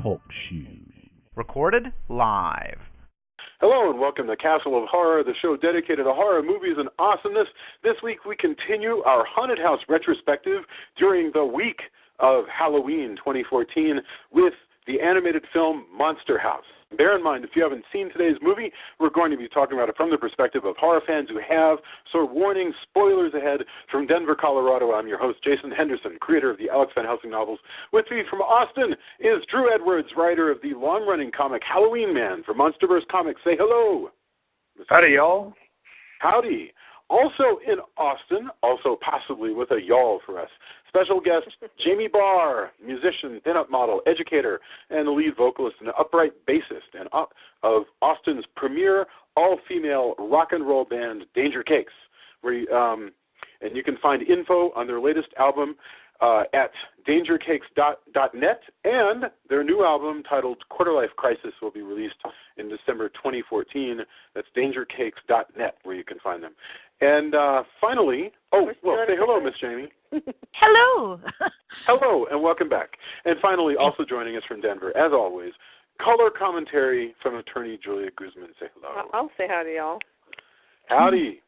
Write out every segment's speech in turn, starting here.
Talk Show. Recorded live. Hello and welcome to Castle of Horror, the show dedicated to horror movies and awesomeness. This week we continue our Haunted House retrospective during the week of Halloween 2014 with the animated film Monster House. Bear in mind, if you haven't seen today's movie, we're going to be talking about it from the perspective of horror fans who have. So warning, spoilers ahead. From Denver, Colorado, I'm your host, Jason Henderson, creator of the Alex Van Helsing novels. With me from Austin is Drew Edwards, writer of the long-running comic Halloween Man for Monsterverse Comics. Say hello. Howdy, y'all. Howdy. Also in Austin, also possibly with a y'all for us, special guest Jamie Barr, musician, pin-up model, educator, and the lead vocalist and upright bassist of Austin's premier all-female rock and roll band, Danger Cakes. And you can find info on their latest album at dangercakes.net, and their new album titled Quarter-Life Crisis will be released in December 2014. That's dangercakes.net where you can find them. And finally, say hello, Miss Jamie. Hello. Hello, and welcome back. And finally, also joining us from Denver, as always, color commentary from attorney Julia Guzman. Say hello. I'll say howdy, y'all. Howdy.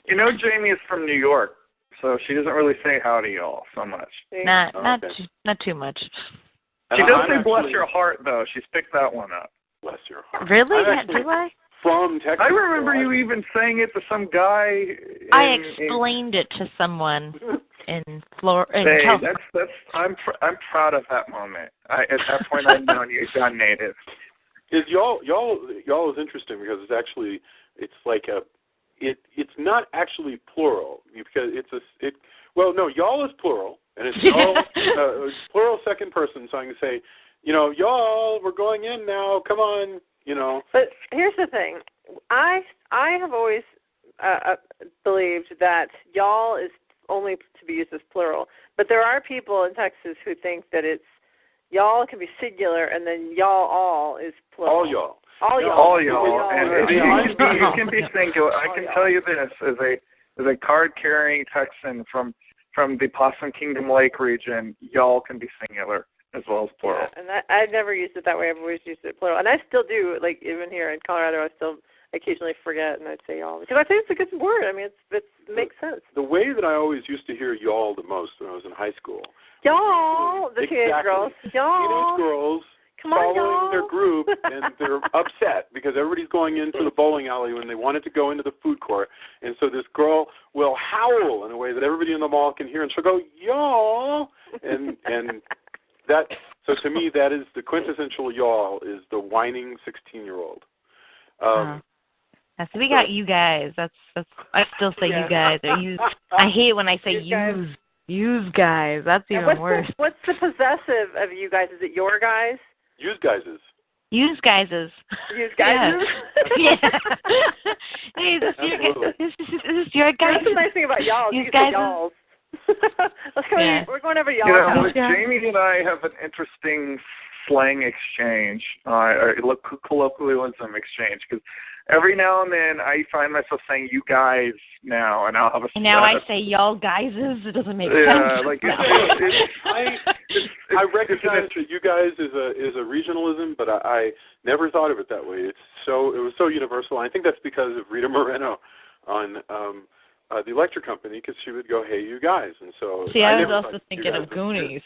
You know Jamie is from New York, so she doesn't really say howdy, y'all, so much. Not too much. She does say bless your heart, though. She's picked that one up. Bless your heart. Really? Do I? From Texas. I remember you even saying it to some guy. I explained it to someone in Florida. Hey, I'm proud of that moment. At that point, I'd known you had gone native. Is y'all is interesting because it's not actually plural because y'all is plural and it's y'all plural second person, so I can say, y'all, we're going in now. Come on. But here's the thing. I have always believed that y'all is only to be used as plural. But there are people in Texas who think that it's y'all can be singular and then y'all all is plural. All y'all. All y'all. And you can be singular. I can tell you this as a card-carrying Texan from the Possum Kingdom Lake region, y'all can be singular as well as plural. Yeah, and I never used it that way. I've always used it plural. And I still do, like even here in Colorado, I still occasionally forget and I'd say y'all. Because I think it's a good word. I mean, it makes sense. The way that I always used to hear y'all the most when I was in high school. Y'all, the teenage girls. Y'all. Teenage girls Come on, following y'all. their group, and they're upset because everybody's going into the bowling alley when they wanted to go into the food court. And so this girl will howl in a way that everybody in the mall can hear, and she'll go, y'all. And that, so to me, that is the quintessential y'all, is the whining 16-year-old. So we got you guys. That's. I still say you guys. I hate when I say use guys. That's even worse. What's the possessive of you guys? Is it your guys? Use guyses. Use guyses. Use guyses? Yeah. Hey, this is your guys. That's the nice thing about y'all. Use You guys. y'alls. Let's go. Yeah. We're going over y'all. Jamie and I have an interesting slang exchange, colloquialism exchange, because every now and then I find myself saying you guys now, and I'll have a. And now I say y'all guyses. It doesn't make sense. Yeah, like I recognize that you guys is a regionalism, but I never thought of it that way. It was so universal. And I think that's because of Rita Moreno on the electric company, because she would go, hey, you guys. And so see, I was also thinking of Goonies.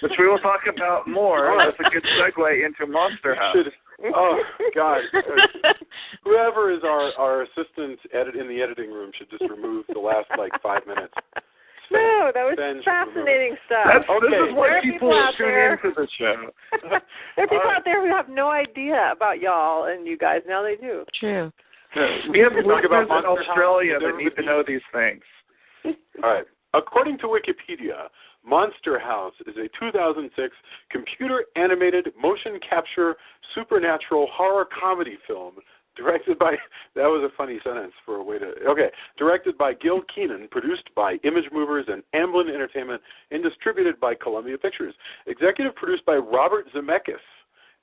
Which we will talk about more. That's a good segue into Monster House. Oh, God. Whoever is our assistant in the editing room should just remove the last, 5 minutes. No, that was fascinating stuff. This is what people tune into the show. There are people out there who have no idea about y'all and you guys. Now they do. True. We have listeners in Australia that need to know these things. All right. According to Wikipedia, Monster House is a 2006 computer-animated motion capture supernatural horror comedy film directed by, that was a funny sentence for a way to, directed by Gil Keenan, produced by Image Movers and Amblin Entertainment, and distributed by Columbia Pictures. Executive produced by Robert Zemeckis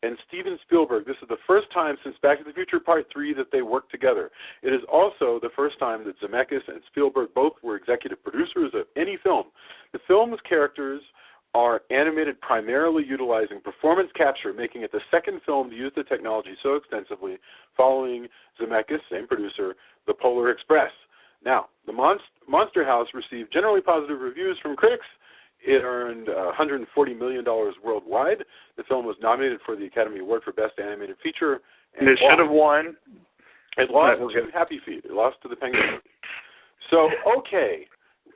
and Steven Spielberg. This is the first time since Back to the Future Part 3 that they worked together. It is also the first time that Zemeckis and Spielberg both were executive producers of any film. The film's characters are animated primarily utilizing performance capture, making it the second film to use the technology so extensively, following Zemeckis, same producer, The Polar Express. Now, the Monster House received generally positive reviews from critics. It earned $140 million worldwide. The film was nominated for the Academy Award for Best Animated Feature. And it should have won. It lost to Happy Feet. It lost to The Penguin. So, okay.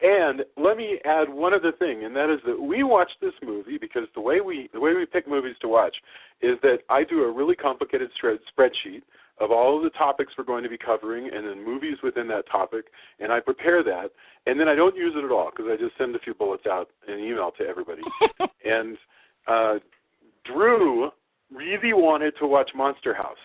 And let me add one other thing, and that is that we watched this movie because the way we pick movies to watch is that I do a really complicated spreadsheet of all of the topics we're going to be covering and then movies within that topic, and I prepare that, and then I don't use it at all because I just send a few bullets out in an email to everybody. And Drew really wanted to watch Monster House.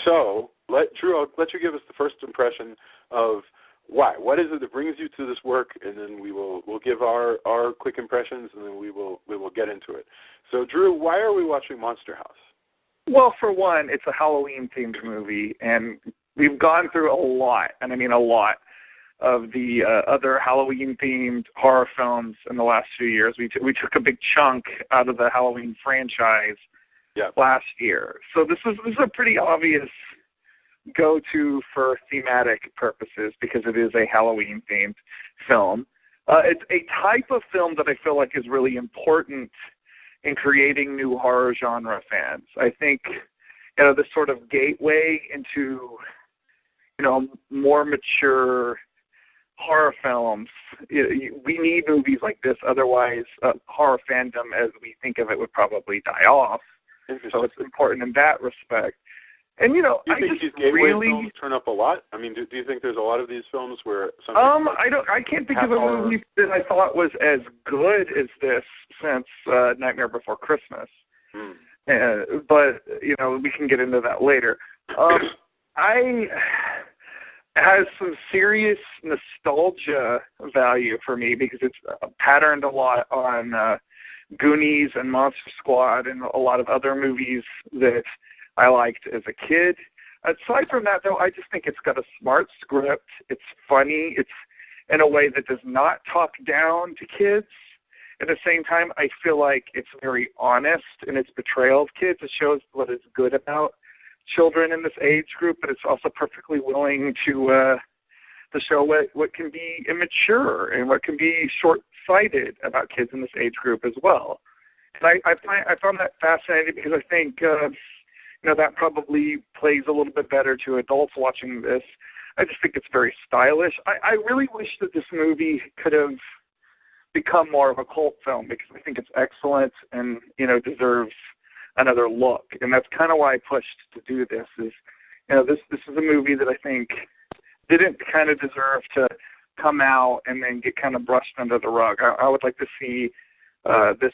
So, Drew, I'll let you give us the first impression of why. What is it that brings you to this work? And then we'll give our quick impressions, and then we will get into it. So, Drew, why are we watching Monster House? Well, for one, it's a Halloween-themed movie, and we've gone through a lot, and I mean a lot, of the other Halloween-themed horror films in the last few years. We took a big chunk out of the Halloween franchise last year. So this is a pretty obvious go-to for thematic purposes because it is a Halloween-themed film. It's a type of film that I feel like is really important in creating new horror genre fans. I think, this sort of gateway into, more mature horror films. We need movies like this, otherwise horror fandom as we think of it would probably die off. So it's important in that respect. And, do you think these gateway really films turn up a lot? I mean, do you think there's a lot of these films where I can't think of a movie that I thought was as good as this since Nightmare Before Christmas. But, we can get into that later. I has some serious nostalgia value for me because it's patterned a lot on Goonies and Monster Squad and a lot of other movies that I liked as a kid. Aside from that, though, I just think it's got a smart script. It's funny. It's in a way that does not talk down to kids. At the same time, I feel like it's very honest in its portrayal of kids. It shows what is good about children in this age group, but it's also perfectly willing to show what can be immature and what can be short-sighted about kids in this age group as well. And I found that fascinating because I think that probably plays a little bit better to adults watching this. I just think it's very stylish. I really wish that this movie could have become more of a cult film because I think it's excellent and, deserves another look. And that's kind of why I pushed to do this is, this is a movie that I think didn't kind of deserve to come out and then get kind of brushed under the rug. I would like to see this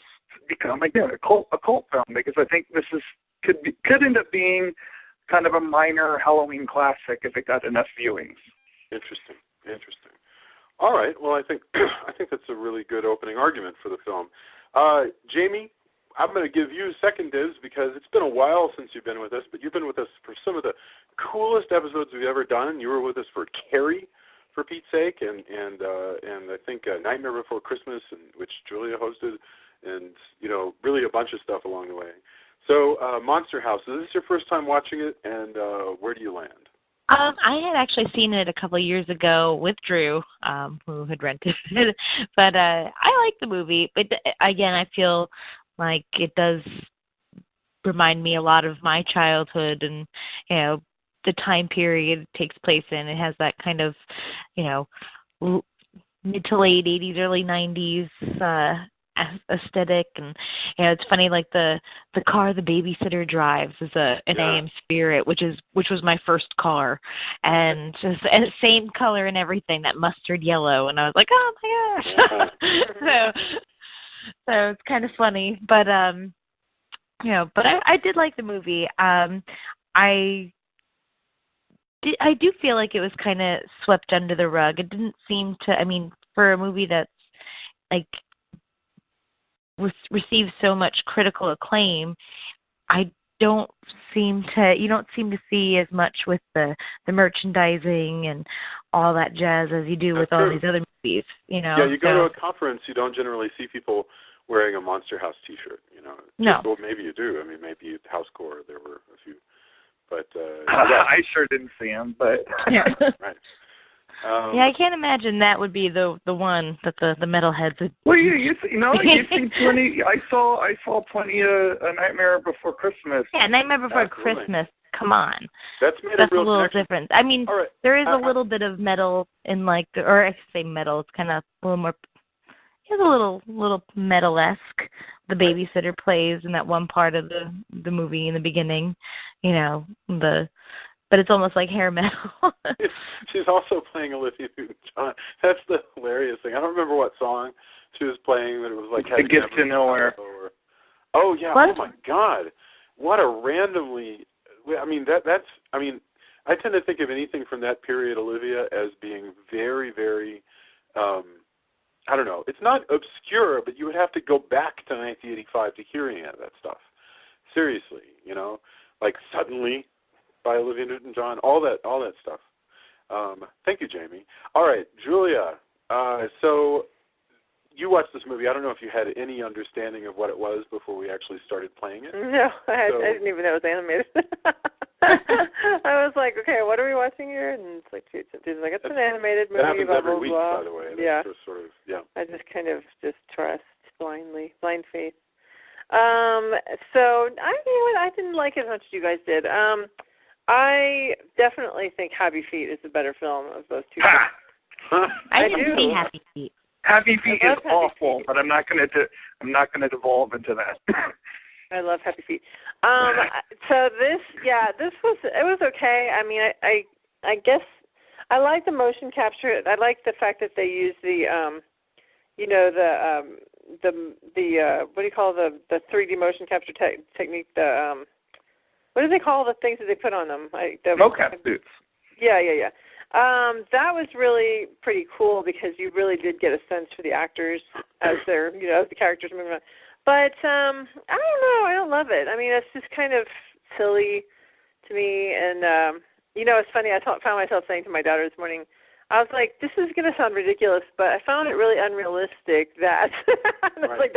become, again, a cult film because I think this could end up being kind of a minor Halloween classic if it got enough viewings. Interesting. All right. Well, I think that's a really good opening argument for the film. Jamie, I'm going to give you second dibs because it's been a while since you've been with us, but you've been with us for some of the coolest episodes we've ever done. You were with us for Carrie, for Pete's sake, and I think Nightmare Before Christmas, which Julia hosted, and really a bunch of stuff along the way. So, Monster House, is this your first time watching it, and where do you land? I had actually seen it a couple of years ago with Drew, who had rented it, but I like the movie. But again, I feel like it does remind me a lot of my childhood and, the time period it takes place in. It has that kind of, mid to late 80s, early 90s aesthetic, and it's funny, like the car the babysitter drives is an AM Spirit, which was my first car, and just same color and everything, that mustard yellow, and I was like, oh my gosh. so it's kind of funny, but but I did like the movie. I do feel like it was kind of swept under the rug. It didn't seem to, for a movie that's like received so much critical acclaim, you don't seem to see as much with the merchandising and all that jazz as you do with all these other movies, you know. Yeah, you go to a conference, you don't generally see people wearing a Monster House T-shirt, you know. No. Well, maybe you do. I mean, maybe at Housecore there were a few. But I sure didn't see them, but yeah. Right. Yeah, I can't imagine that would be the one that the metalheads would. Well, you see plenty. I saw plenty of A Nightmare Before Christmas. Yeah, Nightmare Before Absolutely. Christmas. Come on. That's made That's a real little connection. different. I mean, All right. there is a little bit of metal in like, or I should say metal. It's kind of a little more. It's a little metal-esque. The babysitter plays in that one part of the movie in the beginning, you know, but it's almost like hair metal. She's also playing Olivia Newton-John. That's the hilarious thing. I don't remember what song she was playing, but it was like The Gift to Nowhere. Oh yeah! What? Oh my God! What a randomly. I mean that's. I mean, I tend to think of anything from that period, Olivia, as being very, very. I don't know. It's not obscure, but you would have to go back to 1985 to hear any of that stuff. Seriously, you know, like Suddenly by Olivia Newton-John, all that stuff. Thank you, Jamie. All right, Julia. So you watched this movie. I don't know if you had any understanding of what it was before we actually started playing it. No, I didn't even know it was animated. I was like, okay, what are we watching here? And it's like, it's an animated movie. That happens blah, every blah, week, blah. by the way. That's Yeah. just sort of, yeah. I just kind of trust blindly, blind faith. So I didn't like it as much as you guys did. I definitely think Happy Feet is the better film of those two. I didn't see Happy Feet. Happy Feet is Happy awful, Feet. but I'm not going to devolve into that. I love Happy Feet. So this was okay. I mean, I guess I like the motion capture. I like the fact that they use the what do you call the 3D motion capture technique? What do they call the things that they put on them? Mocap suits. Yeah. That was really pretty cool because you really did get a sense for the actors as they're, as the characters moving around. But I don't know. I don't love it. I mean, it's just kind of silly to me. And, it's funny. I found myself saying to my daughter this morning, I was like, this is going to sound ridiculous, but I found it really unrealistic that, it's like, ...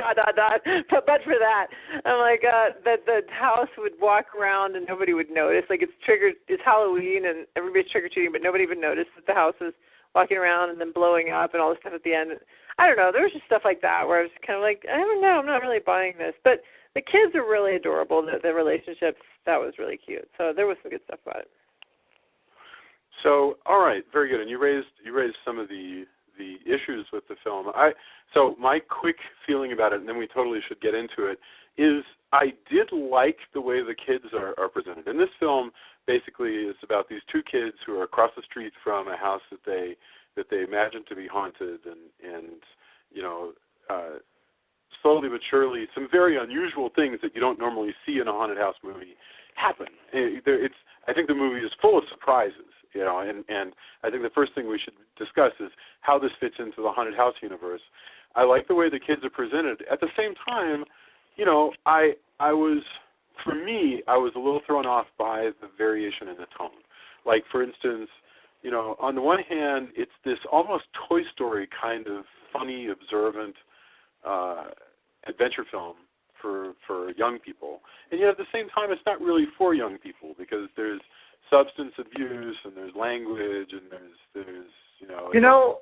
but for that. I'm like, that the house would walk around and nobody would notice. Like, it's Halloween and everybody's trick-or-treating, but nobody even noticed that the house is walking around and then blowing up and all this stuff at the end. I don't know. There was just stuff like that where I was kind of like, I don't know. I'm not really buying this. But the kids are really adorable. The relationships, that was really cute. So there was some good stuff about it. So, all right, very good. And you raised some of the issues with the film. So my quick feeling about it, and then we totally should get into it, is I did like the way the kids are presented. And this film basically is about these two kids who are across the street from a house that they imagine to be haunted, and slowly but surely, some very unusual things that you don't normally see in a haunted house movie happen. I think the movie is full of surprises. And I think the first thing we should discuss is how this fits into the haunted house universe. I like the way the kids are presented. At the same time, I was a little thrown off by the variation in the tone. Like, for instance, on the one hand, it's this almost Toy Story kind of funny, observant adventure film for young people. And yet at the same time, it's not really for young people because there's substance abuse and there's language and there's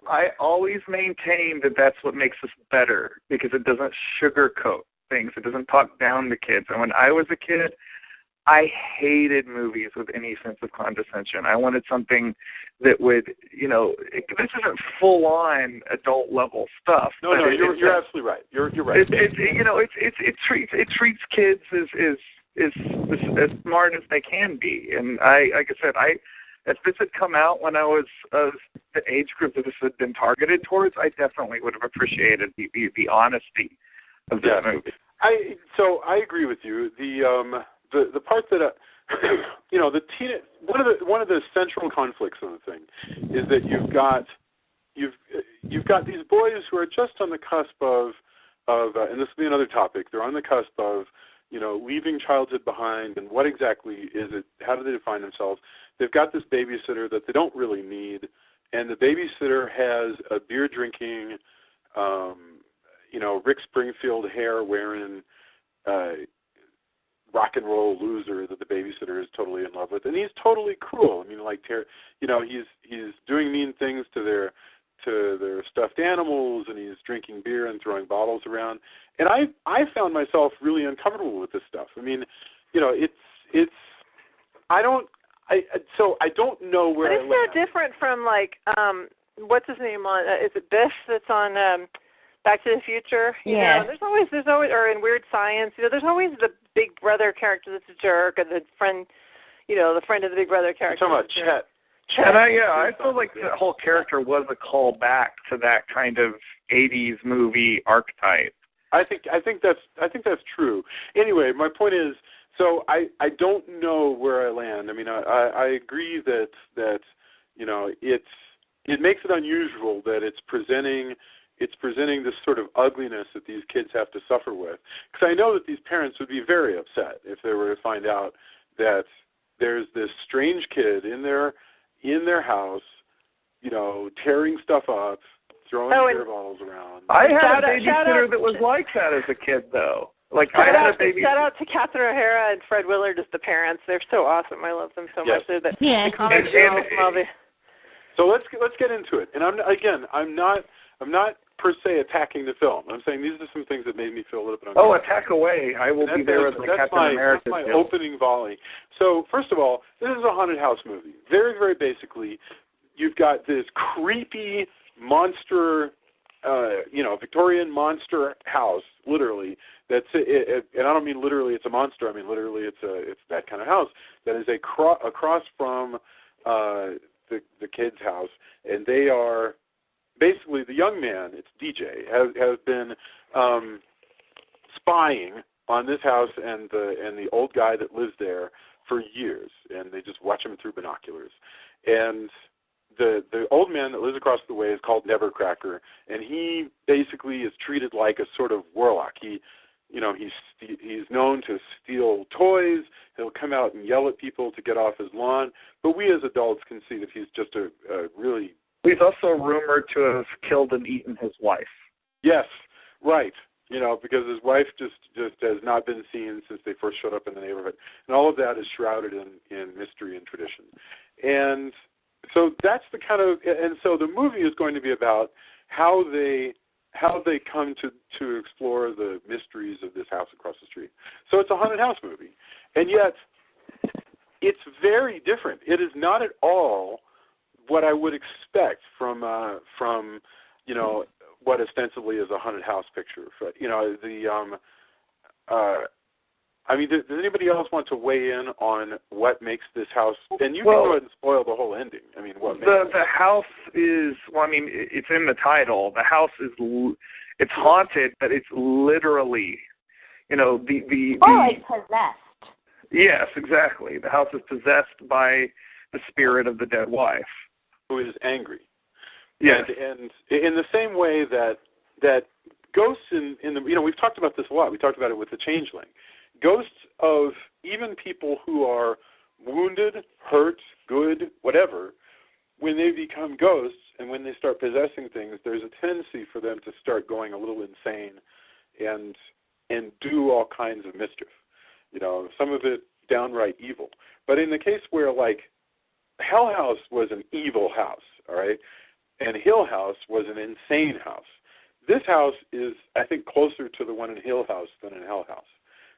I always maintain that that's what makes us better because it doesn't sugarcoat things. It doesn't talk down to kids. And when I was a kid, I hated movies with any sense of condescension. I wanted something that would, this isn't full-on adult-level stuff. No, you're absolutely right. You're right. It treats kids as smart as they can be. And like I said, if this had come out when I was the age group that this had been targeted towards, I definitely would have appreciated the honesty of this movie. I agree with you. The part that one of the central conflicts of the thing is that you've got these boys who are just on the cusp of and this will be another topic. They're on the cusp of leaving childhood behind, and what exactly is it? How do they define themselves? They've got this babysitter that they don't really need, and the babysitter has a beer drinking, Rick Springfield hair wearing rock and roll loser that the babysitter is totally in love with, and he's totally cruel. I mean, he's doing mean things to their stuffed animals, and he's drinking beer and throwing bottles around. And I found myself really uncomfortable with this stuff. I mean, I don't know where. But it's so different from what's his name on? Is it Biff that's on Back to the Future? You know, there's always, or in Weird Science, there's always the big brother character that's a jerk, and the friend, the friend of the big brother character. You're talking about Chet. And I feel like the whole character was a call back to that kind of 80s movie archetype. I think that's true. Anyway, my point is, so I don't know where I land. I mean, I agree that it makes it unusual that it's presenting this sort of ugliness that these kids have to suffer with. Because I know that these parents would be very upset if they were to find out that there's this strange kid in their house, tearing stuff up, throwing beer bottles around. I had a babysitter that was like that as a kid, though. Shout out to Catherine O'Hara and Fred Willard as the parents. They're so awesome. I love them so much. They're the comic girls. So let's get into it. And I'm not per se attacking the film. I'm saying these are some things that made me feel a little bit uncomfortable. Oh, attack away. I will be there with the Captain America. That's my opening volley. So, first of all, this is a haunted house movie. Very, very basically, you've got this creepy monster, Victorian monster house, literally, and I don't mean literally it's a monster, I mean literally it's that kind of house that is across from the kid's house, and they are basically, the young man, it's DJ, has been spying on this house and the old guy that lives there for years, and they just watch him through binoculars. And the old man that lives across the way is called Nevercracker, and he basically is treated like a sort of warlock. He's known to steal toys. He'll come out and yell at people to get off his lawn. But we as adults can see that he's just a really... He's also rumored to have killed and eaten his wife. Yes, right. Because his wife just has not been seen since they first showed up in the neighborhood. And all of that is shrouded in mystery and tradition. And so that's the kind of... And so the movie is going to be about how they come to explore the mysteries of this house across the street. So it's a haunted house movie. And yet, it's very different. It is not at all what I would expect from what ostensibly is a haunted house picture. Does anybody else want to weigh in on what makes this house? And you can go ahead and spoil the whole ending. I mean, what makes the house is? Well, I mean, it's in the title. The house is it's haunted, but it's literally, it's possessed. Yes, exactly. The house is possessed by the spirit of the dead wife, who is angry. Yes, and in the same way that ghosts in the we've talked about this a lot. We talked about it with the Changeling. Ghosts of even people who are wounded, hurt, good, whatever, when they become ghosts and when they start possessing things, there's a tendency for them to start going a little insane and do all kinds of mischief. Some of it downright evil. But in the case where, Hell House was an evil house, all right, and Hill House was an insane house, this house is, I think, closer to the one in Hill House than in Hell House,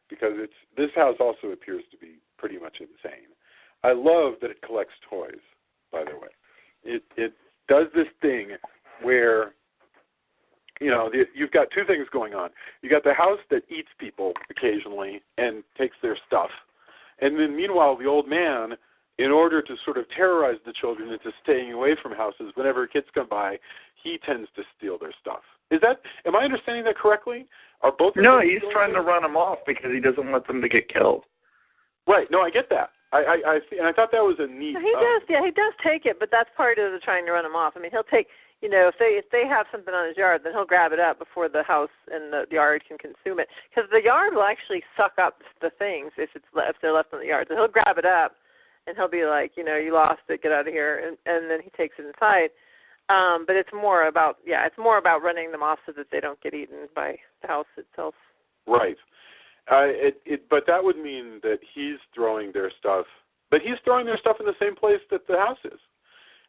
because this house also appears to be pretty much insane. I love that it collects toys, by the way. It does this thing where, you've got two things going on. You got the house that eats people occasionally and takes their stuff. And then meanwhile, the old man, in order to sort of terrorize the children into staying away from houses, whenever kids come by, he tends to steal their stuff. Am I understanding that correctly? Are both? No, he's trying to run them off because he doesn't want them to get killed. Right. No, I get that. I see, and I thought that was a neat. He does. Yeah, he does take it, but that's part of the trying to run them off. I mean, he'll take. If they have something on his yard, then he'll grab it up before the house and the yard can consume it. Because the yard will actually suck up the things if they're left in the yard. So he'll grab it up and he'll be like, you lost it, get out of here, and then he takes it inside. But it's more about running them off so that they don't get eaten by the house itself. Right. But that would mean that he's throwing their stuff. But he's throwing their stuff in the same place that the house is.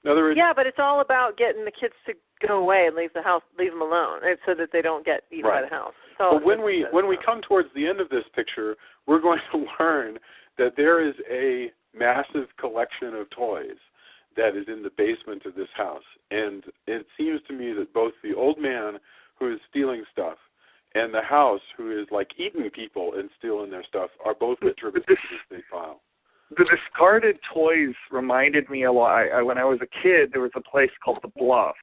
In other words, yeah, but it's all about getting the kids to go away and leave them alone, so that they don't get eaten by the house. So but when we come towards the end of this picture, we're going to learn that there is a massive collection of toys that is in the basement of this house. And it seems to me that both the old man who is stealing stuff and the house who is like eating people and stealing their stuff are both contributing to this big pile. The discarded toys reminded me a lot. When I was a kid, there was a place called The Bluff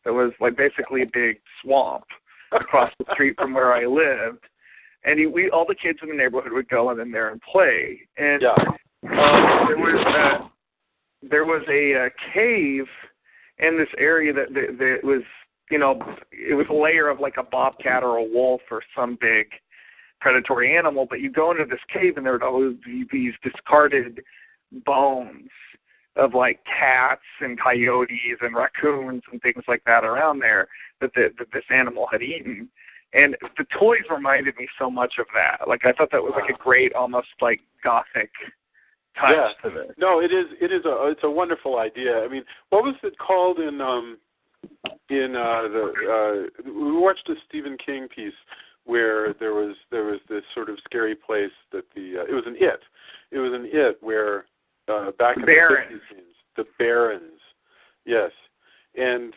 that was like basically a big swamp across the street from where I lived. And all the kids in the neighborhood would go in there and play. And there was a cave in this area that was, it was a layer of like a bobcat or a wolf or some big predatory animal. But you go into this cave and there would always be these discarded bones of like cats and coyotes and raccoons and things like that around there that this animal had eaten. And the toys reminded me so much of that. Like I thought that was like a great, almost like gothic touch to this. No, it's a wonderful idea. I mean, what was it called in we watched a Stephen King piece where there was this sort of scary place that it was an it where back in the 50s, the Barrens, yes, and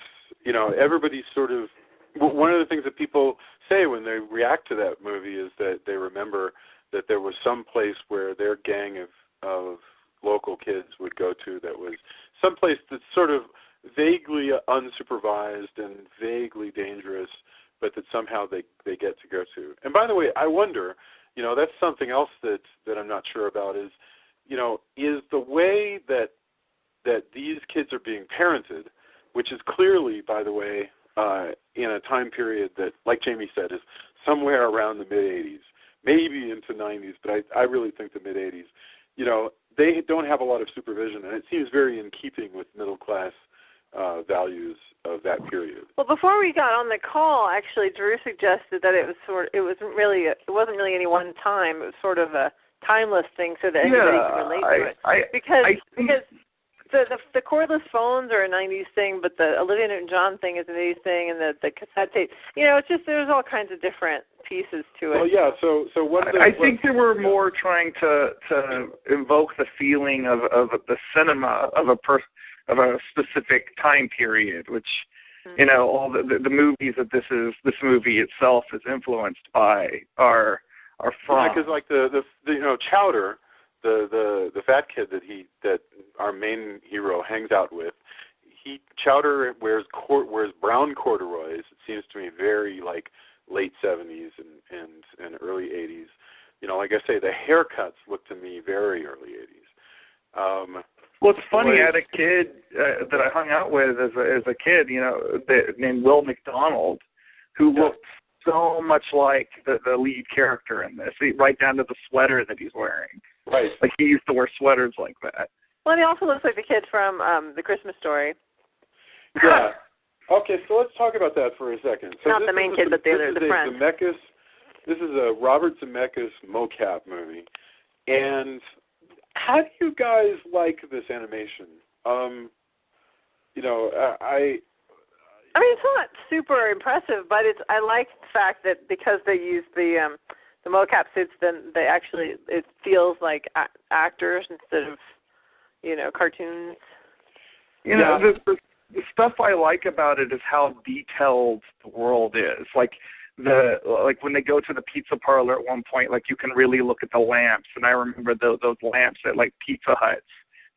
everybody sort of, one of the things that people say when they react to that movie is that they remember that there was some place where their gang of local kids would go to that was someplace that's sort of vaguely unsupervised and vaguely dangerous, but that somehow they get to go to. And by the way, I wonder, that's something else that I'm not sure about is the way that these kids are being parented, which is clearly, by the way, in a time period that, like Jamie said, is somewhere around the mid-'80s, maybe into 90s, but I really think the mid-'80s. They don't have a lot of supervision, and it seems very in keeping with middle-class values of that period. Well, before we got on the call, actually, Drew suggested that it wasn't really any one time. It was sort of a timeless thing, so that anybody can relate to it. Because the cordless phones are a 90s thing, but the Olivia Newton-John thing is an 80s thing, and the cassette tape. It's just there's all kinds of different pieces to it. Well, yeah. So what? I think they were more trying to invoke the feeling of the cinema of a specific time period, which all the movies that this movie itself is influenced by are from. Yeah, because like the Chowder, the fat kid that our main hero hangs out with, Chowder wears brown corduroys. It seems to me very like late 70s and early 80s. Like I say, the haircuts look to me very early 80s. Well, it's funny. I had a kid that I hung out with as a kid, named Will McDonald, who looked so much like the lead character in this, right down to the sweater that he's wearing. Right. Like he used to wear sweaters like that. Well, he also looks like the kid from The Christmas Story. Yeah. Okay, so let's talk about that for a second. So not the main kid, but the friend. This is a Robert Zemeckis mocap movie. And how do you guys like this animation? I mean, it's not super impressive, but I like the fact that because they use the mocap suits, then it feels like actors instead of cartoons. The stuff I like about it is how detailed the world is. Like when they go to the pizza parlor at one point, like you can really look at the lamps, and I remember those lamps at like Pizza Huts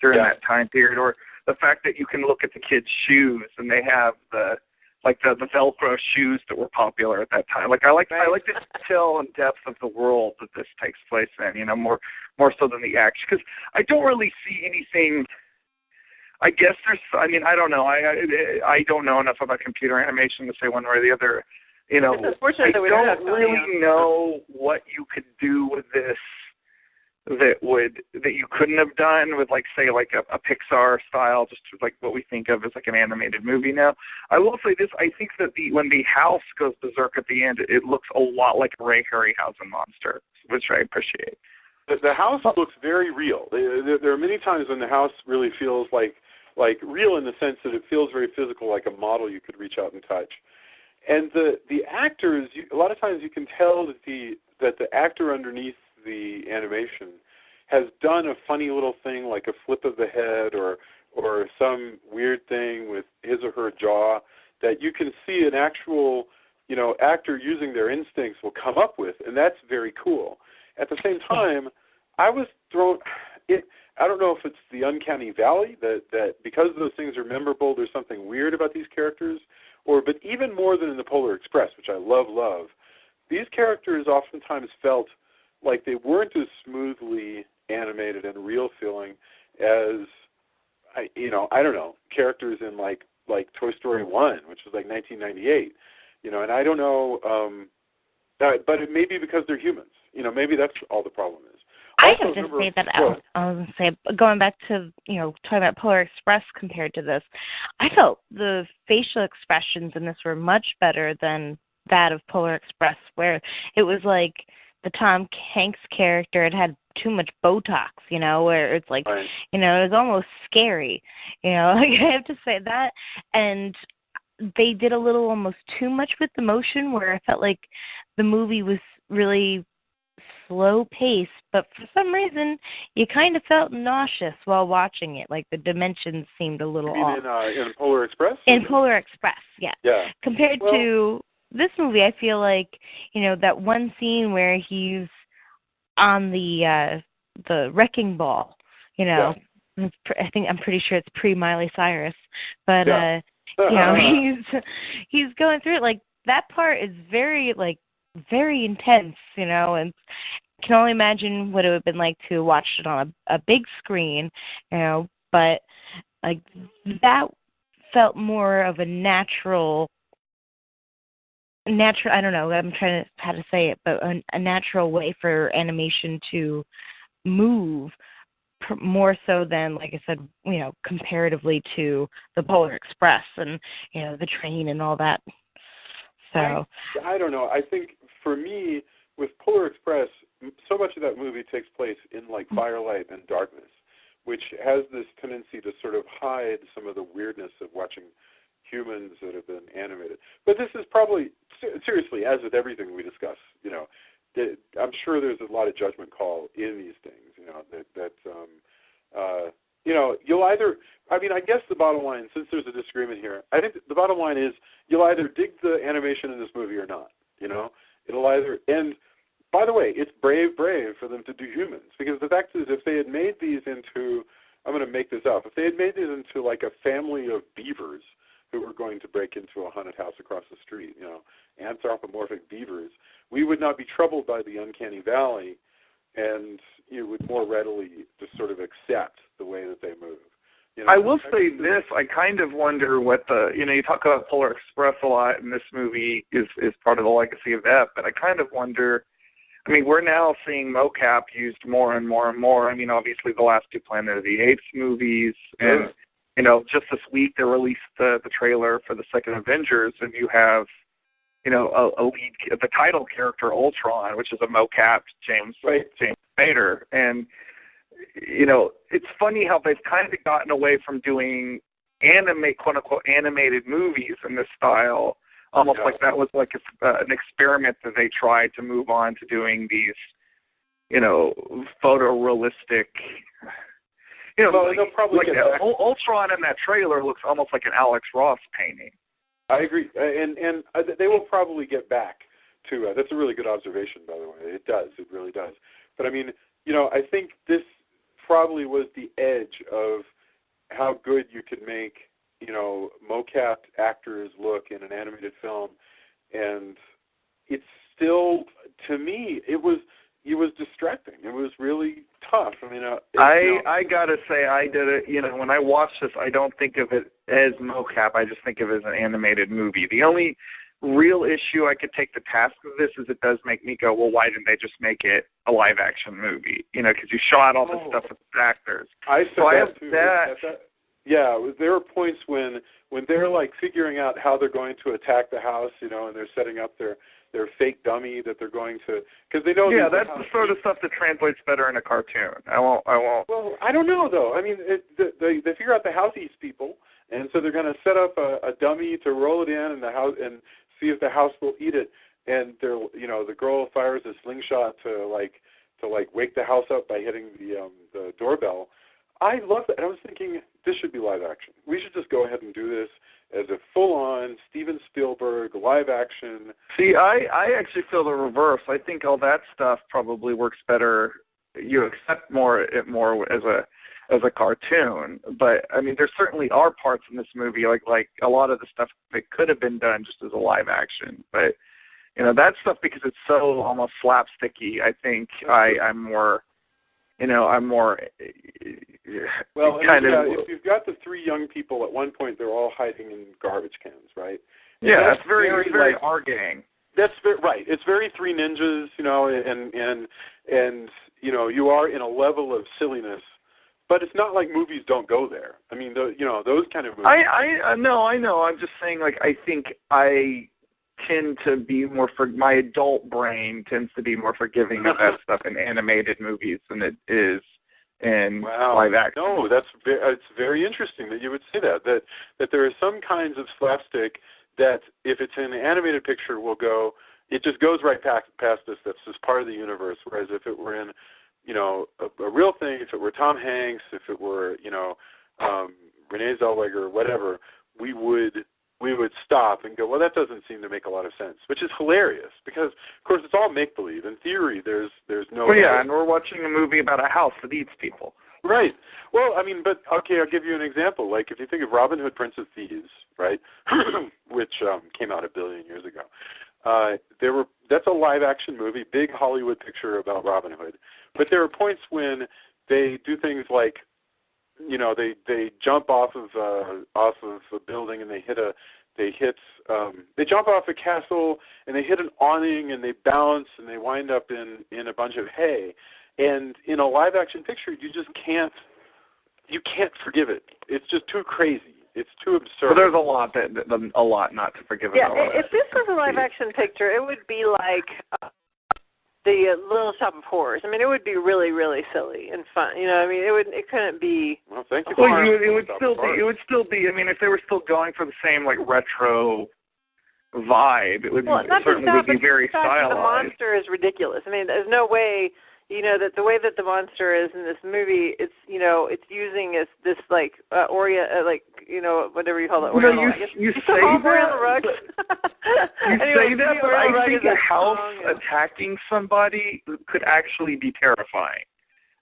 during that time period, or the fact that you can look at the kids' shoes and they have the Velcro shoes that were popular at that time. Like I like the detail and depth of the world that this takes place in, more so than the action, because I don't really see anything. I guess I don't know. I don't know enough about computer animation to say one way or the other. It's unfortunate that we don't really know what you could do with that you couldn't have done with, like, say, like a Pixar style, just like what we think of as like an animated movie now. I will say this: I think that when the house goes berserk at the end, it looks a lot like a Ray Harryhausen monster, which I appreciate. The house looks very real. There are many times when the house really feels like real in the sense that it feels very physical, like a model you could reach out and touch. And the actors, a lot of times you can tell that the actor underneath the animation has done a funny little thing, like a flip of the head or some weird thing with his or her jaw, that you can see an actual, actor using their instincts will come up with, and that's very cool. At the same time, I was thrown. I don't know if it's the uncanny valley that because those things are memorable, there's something weird about these characters, but even more than in the Polar Express, which I love, these characters oftentimes felt like they weren't as smoothly animated and real feeling as I don't know, characters in like Toy Story 1, which was like 1998, and I don't know, but it may be because they're humans. Maybe that's all the problem is. I have to say that I was going to say, going back to, talking about Polar Express compared to this, I felt the facial expressions in this were much better than that of Polar Express, where it was like the Tom Hanks character had too much Botox, where it's like, right. It was almost scary, like I have to say that. And they did a little almost too much with the motion, where I felt like the movie was really slow pace, but for some reason you kind of felt nauseous while watching it. Like the dimensions seemed a little off. In Polar Express? In Polar Express, yeah. Yeah. Compared to this movie, I feel like, that one scene where he's on the wrecking ball, Yeah. I'm pretty sure it's pre-Miley Cyrus, but yeah. he's going through it. Like that part is very intense, and I can only imagine what it would have been like to watch it on a big screen, but like that felt more of a natural, I don't know, I'm trying to how to say it, but a natural way for animation to move more so than, like I said, comparatively to the Polar Express and, the train and all that. So I don't know. I think for me, with Polar Express, so much of that movie takes place in like firelight and darkness, which has this tendency to sort of hide some of the weirdness of watching humans that have been animated. But this is probably, seriously, as with everything we discuss, I'm sure there's a lot of judgment call in these things, you'll either, I guess the bottom line, since there's a disagreement here, I think the bottom line is you'll either dig the animation in this movie or not, It'll either, and by the way, it's brave for them to do humans, because the fact is if they had made these into, I'm going to make this up, if they had made these into like a family of beavers who were going to break into a haunted house across the street, anthropomorphic beavers, we would not be troubled by the uncanny valley, and you would more readily just sort of accept the way that they move. I will say this, I kind of wonder what you talk about Polar Express a lot, and this movie is part of the legacy of that, but I kind of wonder, we're now seeing mocap used more and more and more. Obviously the last two Planet of the Apes movies, and, just this week they released the trailer for the second Avengers, and you have, the title character Ultron, which is a mocapped James Spader, and it's funny how they've kind of gotten away from doing quote-unquote animated movies in this style, almost like that was like an experiment that they tried to move on to doing these, photorealistic, they'll probably get back. Ultron in that trailer looks almost like an Alex Ross painting. I agree, and they will probably get back to, that's a really good observation, by the way. It does, it really does. But I think this probably was the edge of how good you could make, mocapped actors look in an animated film, and it's still, to me, it was distracting. It was really tough. I gotta say, I did it. When I watch this, I don't think of it as mocap. I just think of it as an animated movie. The only real issue I could take the task of this is it does make me go, well, why didn't they just make it a live-action movie? You know, because you shot all this stuff with the actors. I said I that have too. that. Yeah, there were points when they're like figuring out how they're going to attack the house, you know, and they're setting up their fake dummy that they're going to, because they know. Yeah, that's the sort of stuff that translates better in a cartoon. I won't. Well, I don't know though. I mean, they figure out the house eats people, and so they're going to set up a dummy to roll it in, and the house and see if the house will eat it. And they're, you know, the girl fires a slingshot to wake the house up by hitting the doorbell. I love that. And I was thinking this should be live action. We should just go ahead and do this as a full-on Steven Spielberg live action. See, I actually feel the reverse. I think all that stuff probably works better. You accept it more as a cartoon. But I mean, there certainly are parts in this movie like a lot of the stuff that could have been done just as a live action. But you know, that stuff, because it's so almost slapsticky, I think I'm more. You know, I'm more well, kind of. If you've got the three young people, at one point they're all hiding in garbage cans, right? Yeah, that's very like, our gang. That's very right. It's very Three Ninjas, you know, and you know, you are in a level of silliness, but it's not like movies don't go there. I mean, you know, those kind of movies. I know. I'm just saying, like, I think I tend to be more my adult brain tends to be more forgiving of that stuff in animated movies than it is in live action. No, it's very interesting that you would say that there are some kinds of slapstick that if it's in an animated picture will go, it just goes right past us. That's just part of the universe. Whereas if it were in, you know, a real thing, if it were Tom Hanks, if it were, you know, Renee Zellweger or whatever, we would stop and go, well, that doesn't seem to make a lot of sense, which is hilarious because, of course, it's all make-believe. In theory, there's no... Well, yeah, and we're watching a movie about a house that eats people. Right. Well, I mean, but, okay, I'll give you an example. Like, if you think of Robin Hood, Prince of Thieves, right, which came out 1 billion years ago, that's a live-action movie, big Hollywood picture about Robin Hood. But there are points when they do things like, you know, they jump off of a building and they jump off a castle and they hit an awning and they bounce and they wind up in a bunch of hay. And in a live action picture, you can't forgive it. It's just too crazy. It's too absurd. But there's a lot not to forgive. Yeah, if this was a live action picture, it would be like the Little Shop of Horrors. I mean, it would be really, really silly and fun. You know, I mean, it couldn't be. Well, thank you. Well, it would still be. I mean, if they were still going for the same like retro vibe, it would be very stylized. The monster is ridiculous. I mean, there's no way. You know, that the way that the monster is in this movie, it's, you know, it's using this like like, you know, whatever you call it. You say that. Anyway, say that, but I think a house attacking somebody could actually be terrifying.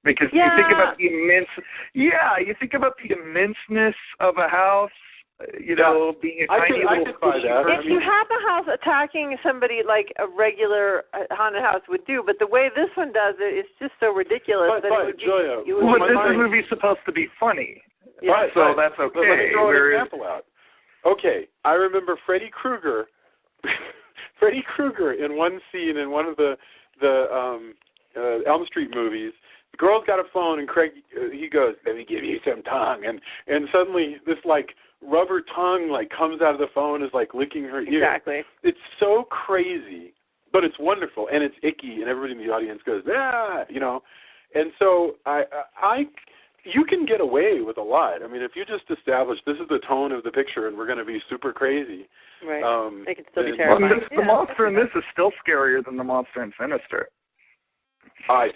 Because you think about you think about the immenseness of a house. You know, being a tiny little pushy person. If you have a house attacking somebody like a regular haunted house would do, but the way this one does it, it's just so ridiculous that it would Julia, but this movie's supposed to be funny, so that's okay. But let me throw an example out. Okay, I remember Freddy Krueger. Freddy Krueger in one scene in one of the Elm Street movies. The girl's got a phone, and Craig he goes, "Let me give you some tongue," and suddenly this like rubber tongue like comes out of the phone, is like licking her ear. Exactly. It's so crazy, but it's wonderful, and it's icky, and everybody in the audience goes, ah, you know. And so you can get away with a lot. I mean, if you just establish this is the tone of the picture, and we're going to be super crazy. Right. It can still be terrifying. The monster in this is still scarier than the monster in Sinister. I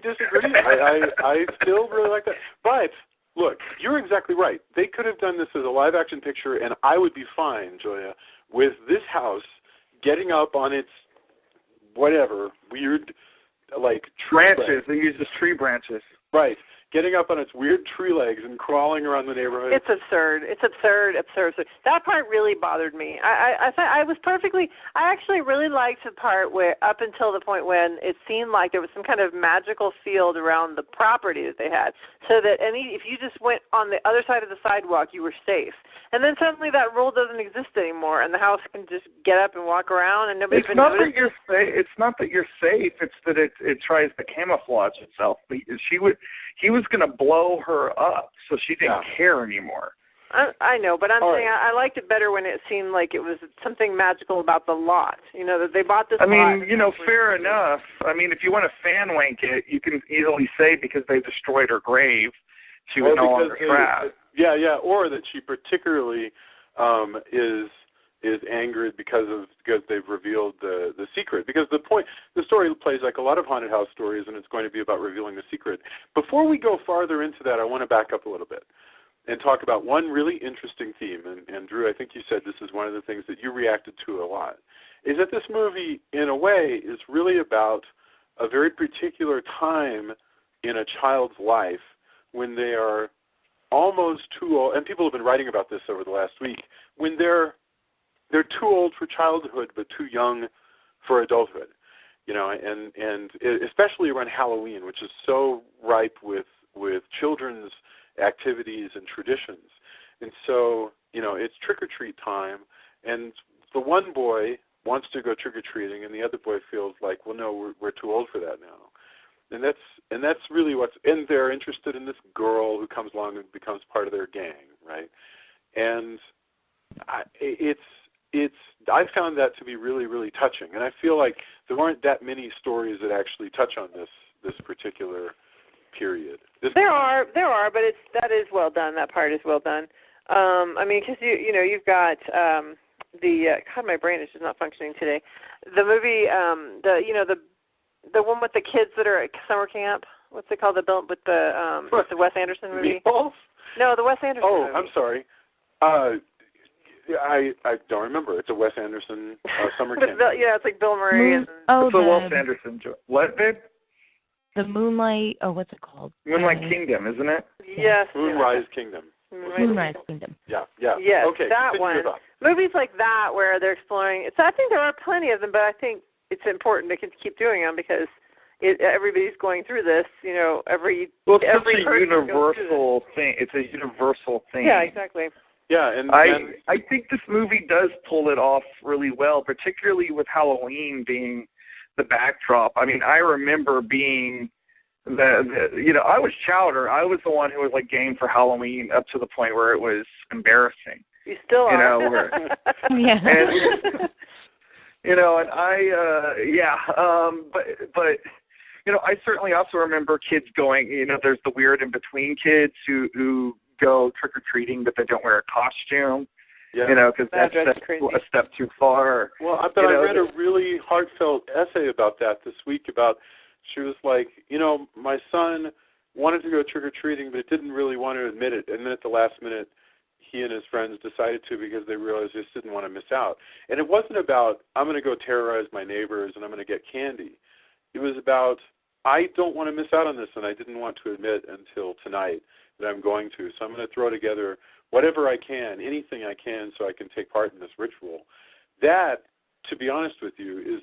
disagree. I still really like that, but. Look, you're exactly right. They could have done this as a live-action picture, and I would be fine, Julia, with this house getting up on its whatever weird, like branches. They use tree branches. Right. getting up on its weird tree legs and crawling around the neighborhood. It's absurd. It's absurd. That part really bothered me. I actually really liked the part where, up until the point when it seemed like there was some kind of magical field around the property that they had, so that if you just went on the other side of the sidewalk, you were safe. And then suddenly that rule doesn't exist anymore, and the house can just get up and walk around, and nobody's It's not that you're safe. It's not that you're safe. It's that it tries to camouflage itself. He was going to blow her up, so she didn't care anymore. I know, but I'm saying I liked it better when it seemed like it was something magical about the lot. That they bought this lot. I mean, fair enough. I mean, if you want to fan wank it, you can easily say because they destroyed her grave, she was no longer trapped. Yeah, or that she particularly is angered because they've revealed the secret. Because the story plays like a lot of haunted house stories, and it's going to be about revealing the secret. Before we go farther into that, I want to back up a little bit and talk about one really interesting theme. And Drew, I think you said this is one of the things that you reacted to a lot, is that this movie, in a way, is really about a very particular time in a child's life when they are almost too old, and people have been writing about this over the last week, when they're too old for childhood but too young for adulthood, and especially around Halloween, which is so ripe with children's activities and traditions. And so, it's trick-or-treat time, and the one boy wants to go trick-or-treating, and the other boy feels like, well, no, we're too old for that now. And that's really and they're interested in this girl who comes along and becomes part of their gang, right? And I found that to be really, really touching, and I feel like there aren't that many stories that actually touch on this particular period. There are, but that is well done. That part is well done. I mean, because you've got God, my brain is just not functioning today. The movie, the one with the kids that are at summer camp. What's it called? With the Wes Anderson movie. Meatballs? No, the Wes Anderson movie. Oh, I'm sorry. I don't remember. It's a Wes Anderson summer camp. It's like Bill Murray. It's a Wes Anderson. What, babe? The Moonlight. Oh, what's it called? Moonlight Kingdom, isn't it? Yes. Moonrise Kingdom. Moonrise Kingdom. Yeah. Yes, okay. that one. Movies like that where they're exploring. I think there are plenty of them, but I think it's important to keep doing them because everybody's going through this. Every universal thing. It's a universal thing. Yeah, exactly. Yeah, and I think this movie does pull it off really well, particularly with Halloween being the backdrop. I mean, I remember being I was Chowder. I was the one who was like game for Halloween up to the point where it was embarrassing. You still are. Yeah. But I certainly also remember kids going. There's the weird in between kids who go trick or treating, but they don't wear a costume. Yeah. Because that's a step too far. Well, I read a really heartfelt essay about that this week. She was like, my son wanted to go trick or treating, but didn't really want to admit it. And then at the last minute, he and his friends decided to because they realized they just didn't want to miss out. And it wasn't about, I'm going to go terrorize my neighbors and I'm going to get candy. It was about, I don't want to miss out on this, and I didn't want to admit until tonight that I'm going to. So I'm going to throw together whatever I can, anything I can, so I can take part in this ritual. That, to be honest with you, is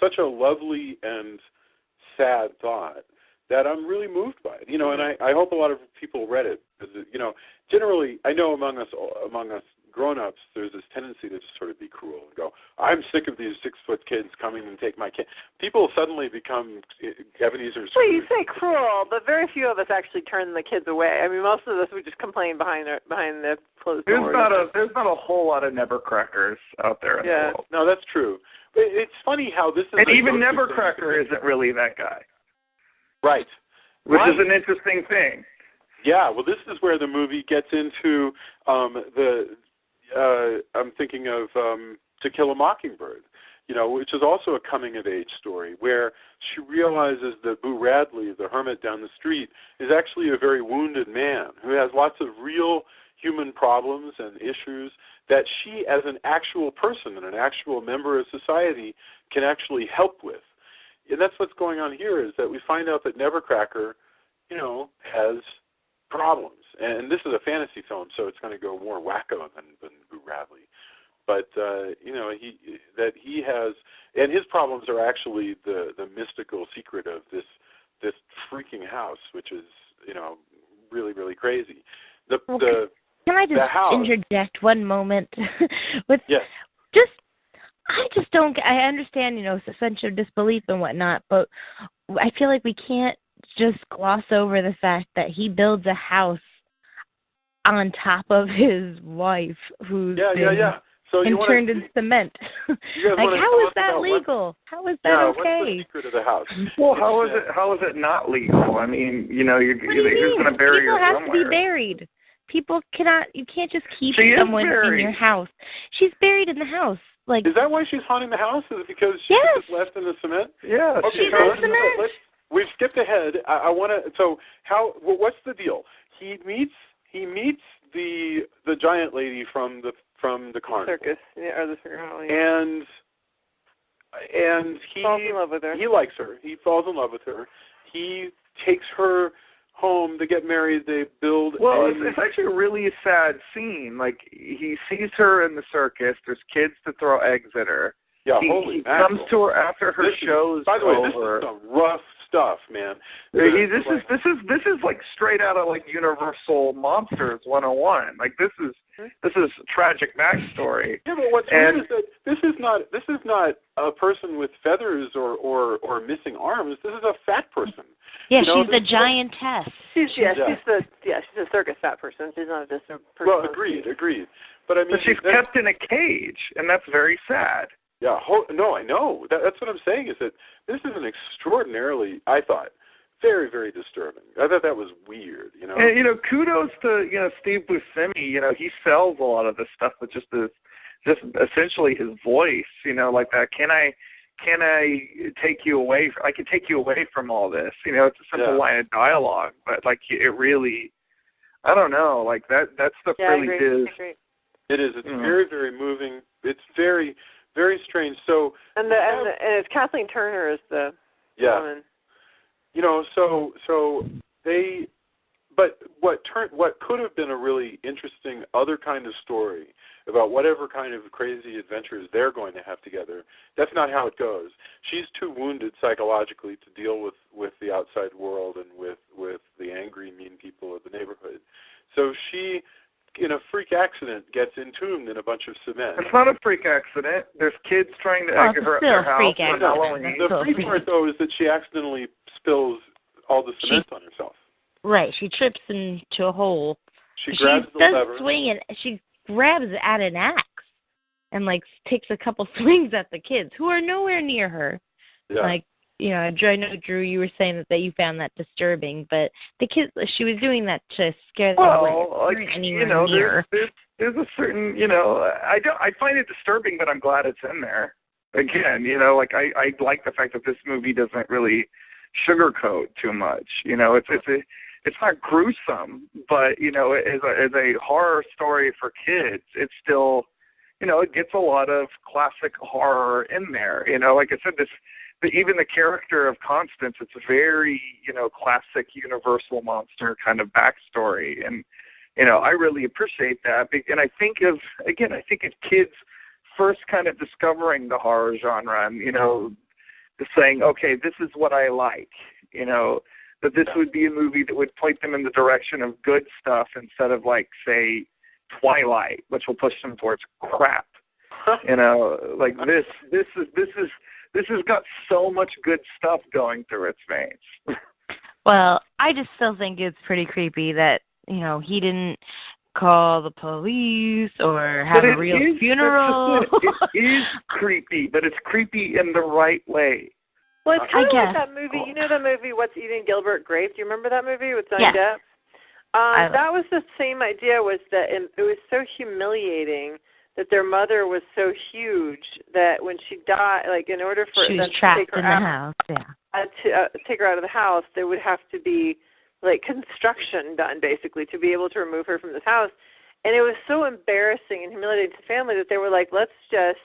such a lovely and sad thought that I'm really moved by it. And I hope a lot of people read it. Because, generally, I know among us grown-ups, there's this tendency to just sort of be cruel and go, I'm sick of these 6-foot kids coming and take my kid. People suddenly become Ebenezer Scrooge. Well, you say cruel, but very few of us actually turn the kids away. I mean, most of us would just complain behind the closed doors. There's not a whole lot of Nevercrackers out there in the world. No, that's true. But it's funny how this is... And even Nevercracker isn't really that guy. Right. Which is an interesting thing. Yeah, well, this is where the movie gets into I'm thinking of To Kill a Mockingbird, which is also a coming-of-age story where she realizes that Boo Radley, the hermit down the street, is actually a very wounded man who has lots of real human problems and issues that she, as an actual person and an actual member of society, can actually help with. And that's what's going on here, is that we find out that Nevercracker has problems. And this is a fantasy film, so it's going to go more wacko than Boo Radley. But he has, and his problems are actually the mystical secret of this freaking house, which is really, really crazy. Can I just interject one moment with yes. I just don't. I understand, suspension of disbelief and whatnot, but I feel like we can't just gloss over the fact that he builds a house on top of his wife, who's So turned in cement. Like, how is that legal? How is that okay? What's the secret of the house? Well, how is it not legal? I mean, who's going to bury her somewhere? People have to be buried. People cannot. You can't just keep someone in your house. She's buried in the house. Like, is that why she's haunting the house? Is it because she's just left in the cement? Yeah. Okay, she's in cement. We've skipped ahead. I want to. So how? Well, what's the deal? He meets the giant lady from the carnival. Circus, or the circus. And he falls in love with her. He likes her. He falls in love with her. He takes her home. They get married. They build. Well, it's actually a really sad scene. Like, he sees her in the circus. There's kids to throw eggs at her. Yeah, he comes to her after her show's by the way, over. This is some rough stuff, man. This is like straight out of like Universal Monsters 101. Like, this is tragic backstory. Yeah, but what's weird is that this is not a person with feathers or missing arms. This is a fat person. Yeah, she's the giantess. She's a circus fat person. She's not just a person. Well, agreed. But I mean, she's kept in a cage, and that's very sad. Yeah, no, I know. That's what I'm saying, is that this is an extraordinarily, I thought, very, very disturbing. I thought that was weird, And, kudos to, Steve Buscemi. He sells a lot of this stuff with just essentially his voice, like that. Can I take you away? I can take you away from all this. It's a simple line of dialogue, but, like, it really, I don't know, like, that stuff really is. It is. It's very, very moving. It's very, very strange. So, and it's Kathleen Turner is the woman. So they, but what could have been a really interesting other kind of story about whatever kind of crazy adventures they're going to have together, that's not how it goes. She's too wounded psychologically to deal with the outside world and with the angry, mean people of the neighborhood. So she, in a freak accident, gets entombed in a bunch of cement. It's not a freak accident. There's kids trying to egg her at their house on Halloween. The freak part, though, is that she accidentally spills all the cement on herself. Right. She trips into a hole. She grabs the lever. Swing, and she grabs at an axe and, like, takes a couple swings at the kids, who are nowhere near her. Yeah. Like, I know, Drew, you were saying that you found that disturbing, but the kids, she was doing that to scare them away. Well, like, there's a certain, I find it disturbing, but I'm glad it's in there. Again, like, I like the fact that this movie doesn't really sugarcoat too much. It's not gruesome, but, as a horror story for kids, it's still, it gets a lot of classic horror in there. Like I said, even the character of Constance, it's a very, classic Universal monster kind of backstory. And, I really appreciate that. And I think of kids first kind of discovering the horror genre and, saying, okay, this is what I like, that this would be a movie that would point them in the direction of good stuff instead of, like, say, Twilight, which will push them towards crap. Like this has got so much good stuff going through its veins. Well, I just still think it's pretty creepy that, he didn't call the police or have a real funeral. It is creepy, but it's creepy in the right way. Well, it's kind of like that movie. You know the movie What's Eating Gilbert Grape? Do you remember that movie with Johnny Depp? That was the same idea, was that it was so humiliating that their mother was so huge that when she died, like, in order for them to take her out, take her out of the house, there would have to be, like, construction done, basically, to be able to remove her from this house. And it was so embarrassing and humiliating to the family that they were like, let's just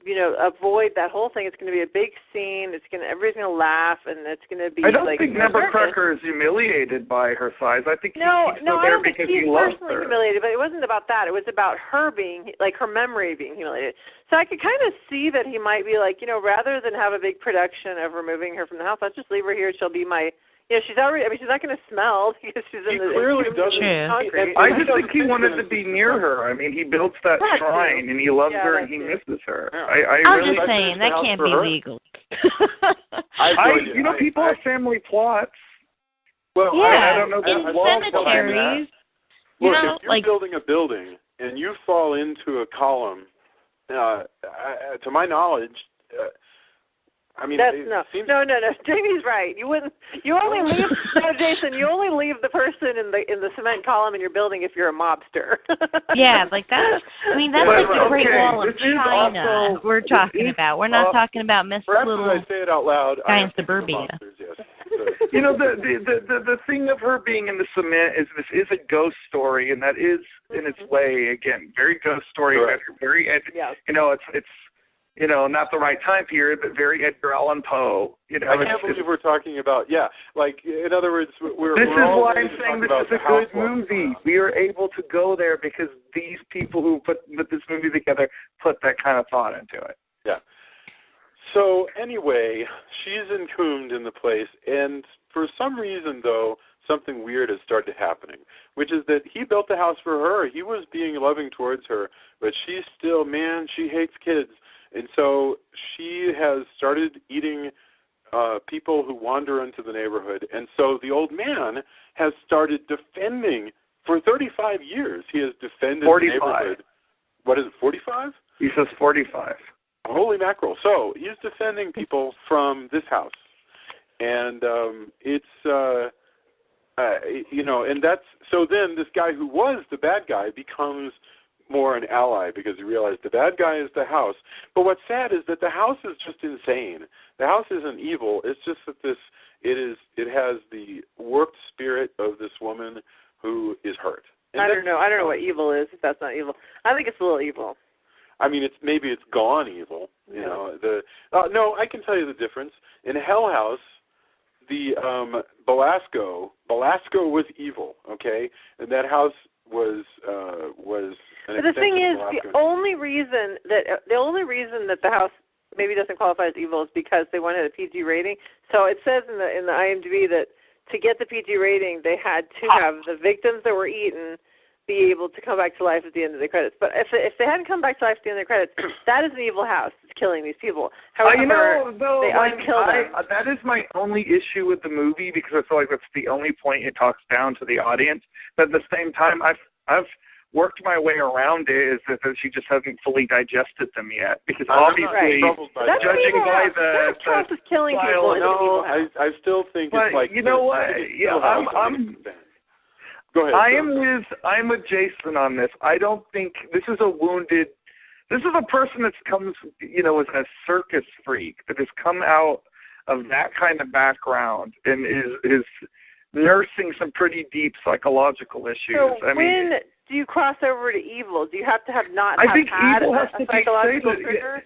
avoid that whole thing. It's going to be a big scene. Everybody's going to laugh, and it's going to be. I don't like think Nevercracker is humiliated by her size. I think he's still I there don't think because he's he loves personally her. humiliated, but it wasn't about that. It was about her being, like, her memory being humiliated. So I could kind of see that he might be like, rather than have a big production of removing her from the house, let's just leave her here. She'll be my. She's already. I mean, she's not going to smell because she's in the. Clearly doesn't. I just think he wanted to be near her. I mean, he built that shrine, and he loves her, and he misses her. Yeah. I'm really just saying that can't be legal. People have family plots. Well, yeah, I don't know in the law cemeteries. Look, if you're building a building and you fall into a column, to my knowledge. I mean, no. Jamie's right. You only leave. No, Jason, you only leave the person in the cement column in your building if you're a mobster. Yeah, like that. I mean, that's like the Great Wall of China we're talking about. We're not talking about Miss Little I say it out loud. guy in suburbia. Yes. The thing of her being in the cement is this is a ghost story, and that is in its way again very ghost story, very it's. Not the right time period, but very Edgar Allan Poe. I can't believe we're talking about, like, in other words, This is why I'm saying this is a good movie. We are able to go there because these people who put this movie together put that kind of thought into it. Yeah. So, anyway, she's entombed in the place, and for some reason, though, something weird has started happening, which is that he built the house for her. He was being loving towards her, but she's still, she hates kids. And so she has started eating people who wander into the neighborhood. And so the old man has started defending, for 35 years, he has defended 45. the neighborhood. What is it, 45? He says 45. Holy mackerel. So he's defending people from this house. And and that's, so then this guy who was the bad guy becomes more an ally because he realized the bad guy is the house. But what's sad is that the house is just insane. The house isn't evil. It's just that it has the warped spirit of this woman who is hurt. And I don't know what evil is, if that's not evil. I think it's a little evil. I mean, maybe it's gone evil. No, I can tell you the difference. In Hell House, the Belasco was evil, okay? And that house was but the thing is, the only reason that the house maybe doesn't qualify as evil is because they wanted a PG rating. So it says in the IMDb that to get the PG rating, they had to have the victims that were eaten be able to come back to life at the end of the credits. But if they hadn't come back to life at the end of the credits, that is an evil house. It's killing these people. However, they unkilled them. That is my only issue with the movie because I feel like that's the only point it talks down to the audience. But at the same time, I've worked my way around it is that she just hasn't fully digested them yet. Because obviously, judging by the is killing people. No, I still think it's like. You know what? Yeah, I'm. Go ahead. I'm with Jason on this. I don't think this is a wounded. This is a person that's comes, as a circus freak that has come out of that kind of background and is nursing some pretty deep psychological issues. So when do you cross over to evil? Do you have to have had evil has a psychological trigger?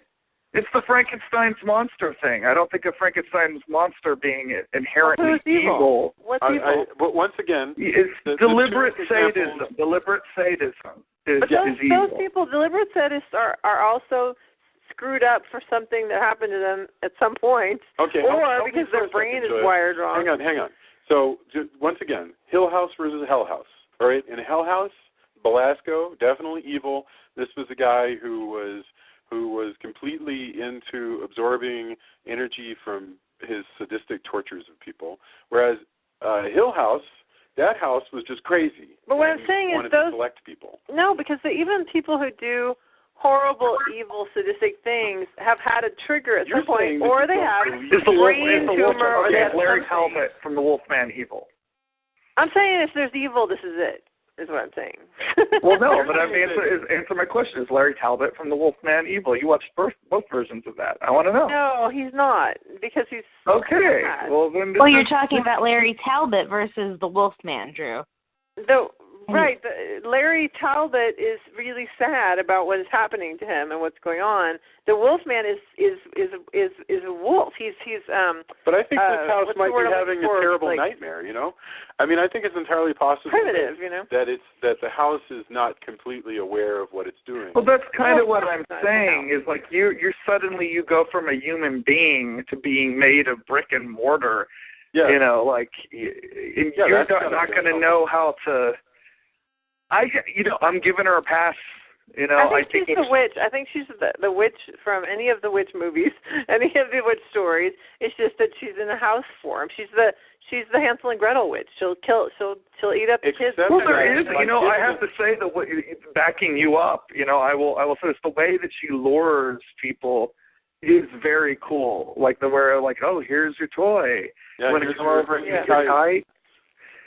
It's the Frankenstein's monster thing. I don't think of Frankenstein's monster being inherently evil. What's evil? But once again, it's deliberate sadism. Deliberate sadism is evil. Those people, deliberate sadists, are also screwed up for something that happened to them at some point, or because their brain is wired wrong. Hang on. So once again, Hill House versus Hell House. All right, in Hell House, Belasco, definitely evil. This was a guy who was completely into absorbing energy from his sadistic tortures of people. Whereas Hill House, that house was just crazy. But what I'm saying is to select people. No, because even people who do horrible, evil, sadistic things have had a trigger at some point, or they have brain tumor, or they have Larry Talbot from The Wolfman evil. I'm saying if there's evil, this is it. Is what I'm saying. Well, no, but I mean, answer my question. Is Larry Talbot from The Wolfman evil? You watched both versions of that. I want to know. No, he's not, because he's... Okay. Well, then... You're talking about Larry Talbot versus The Wolfman, Drew. Right. Larry Talbot is really sad about what is happening to him and what's going on. The Wolfman is a wolf. He's But I think this house what's might the word be I'm having looking for? a terrible Like, nightmare, you know? I mean, I think it's entirely possible primitive, you know? that the house is not completely aware of what it's doing. Well, that's kind of what Well, I'm it's not saying, is like you're suddenly you go from a human being to being made of brick and mortar. Yeah. You know, like you're not going to know how to. I'm giving her a pass. You know, I think she's the witch. I think she's the witch from any of the witch movies, any of the witch stories. It's just that she's in a house form. She's the Hansel and Gretel witch. She'll eat up the kids. Well, there is. You know, I have to say that backing you up. You know, I will say this, the way that she lures people is very cool. Like oh, here's your toy. Yeah, when you come over and get tight.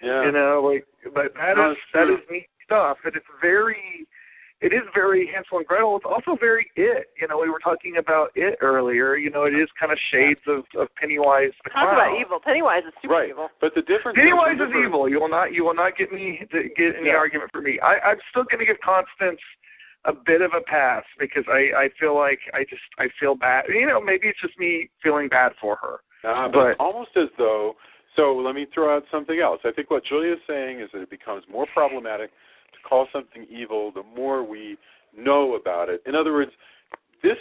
Yeah. You know, but that is neat stuff. And it is very Hansel and Gretel. It's also very It. You know, we were talking about It earlier. You know, it is kind of shades of Pennywise the Clown. Talk about evil. Pennywise is super right. evil. But the difference Pennywise is evil. You will not get any argument from me. I'm still going to give Constance a bit of a pass because I feel like I feel bad. You know, maybe it's just me feeling bad for her. But it's almost as though. So let me throw out something else. I think what Julia is saying is that it becomes more problematic to call something evil the more we know about it. In other words, this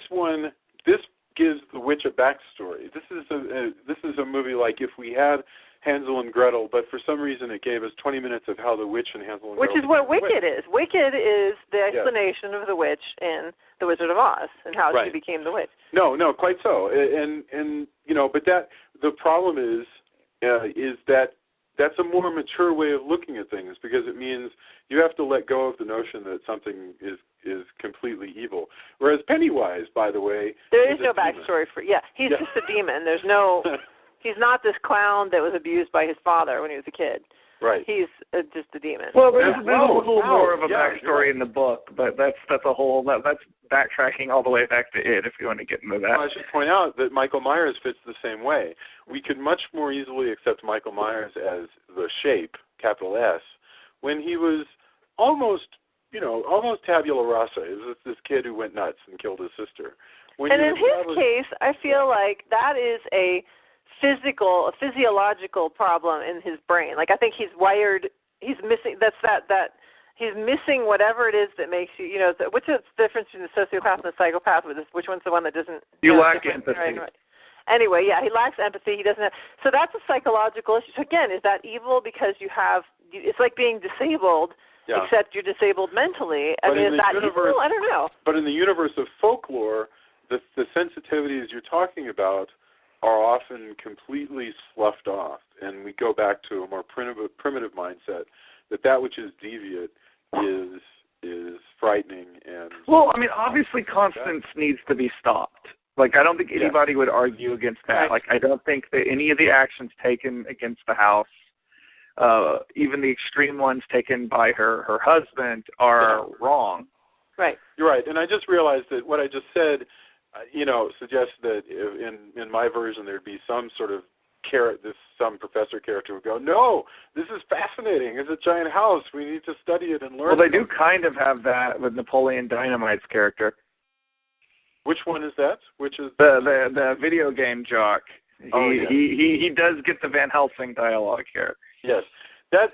gives the witch a backstory. This is a movie like if we had Hansel and Gretel, but for some reason it gave us 20 minutes of how the witch and Hansel and Gretel. Which is what Wicked is. Wicked is the explanation of the witch in The Wizard of Oz and how she became the witch. No, quite so. And you know, but the problem is that that's a more mature way of looking at things because it means you have to let go of the notion that something is completely evil. Whereas Pennywise, by the way, there is no backstory for. Yeah, he's just a demon. There's no. He's not this clown that was abused by his father when he was a kid. Right. He's just a demon. Well, there's a little more of a backstory right. in the book, but that's a whole that's backtracking all the way back to It if you want to get into that. Well, I should point out that Michael Myers fits the same way. We could much more easily accept Michael Myers as the Shape, capital S, when he was almost tabula rasa. It was this kid who went nuts and killed his sister. And in his case, I feel like that is a physiological problem in his brain. Like I think he's missing. He's missing whatever it is that makes you. You know, which is the difference between the sociopath and the psychopath? Which one's the one that doesn't? You lack empathy. Right. Anyway, yeah, he lacks empathy. He doesn't have. So that's a psychological issue. So again, is that evil because you have? It's like being disabled. Yeah. Except you're disabled mentally. I mean, is that evil? I don't know. But in the universe of folklore, the sensitivities you're talking about are often completely sloughed off, and we go back to a more primitive mindset that which is deviant is frightening and. Well, I mean, obviously, Constance needs to be stopped. Like, I don't think anybody would argue against that. Right. Like, I don't think that any of the actions taken against the house, even the extreme ones taken by her husband, are wrong. Right. You're right, and I just realized that what I just said. Suggests that in my version there'd be some sort of some professor character would go, no, this is fascinating. It's a giant house. We need to study it and learn. Well, they do kind of have that with Napoleon Dynamite's character. Which one is that? Which is the video game jock. He does get the Van Helsing dialogue here. Yes. That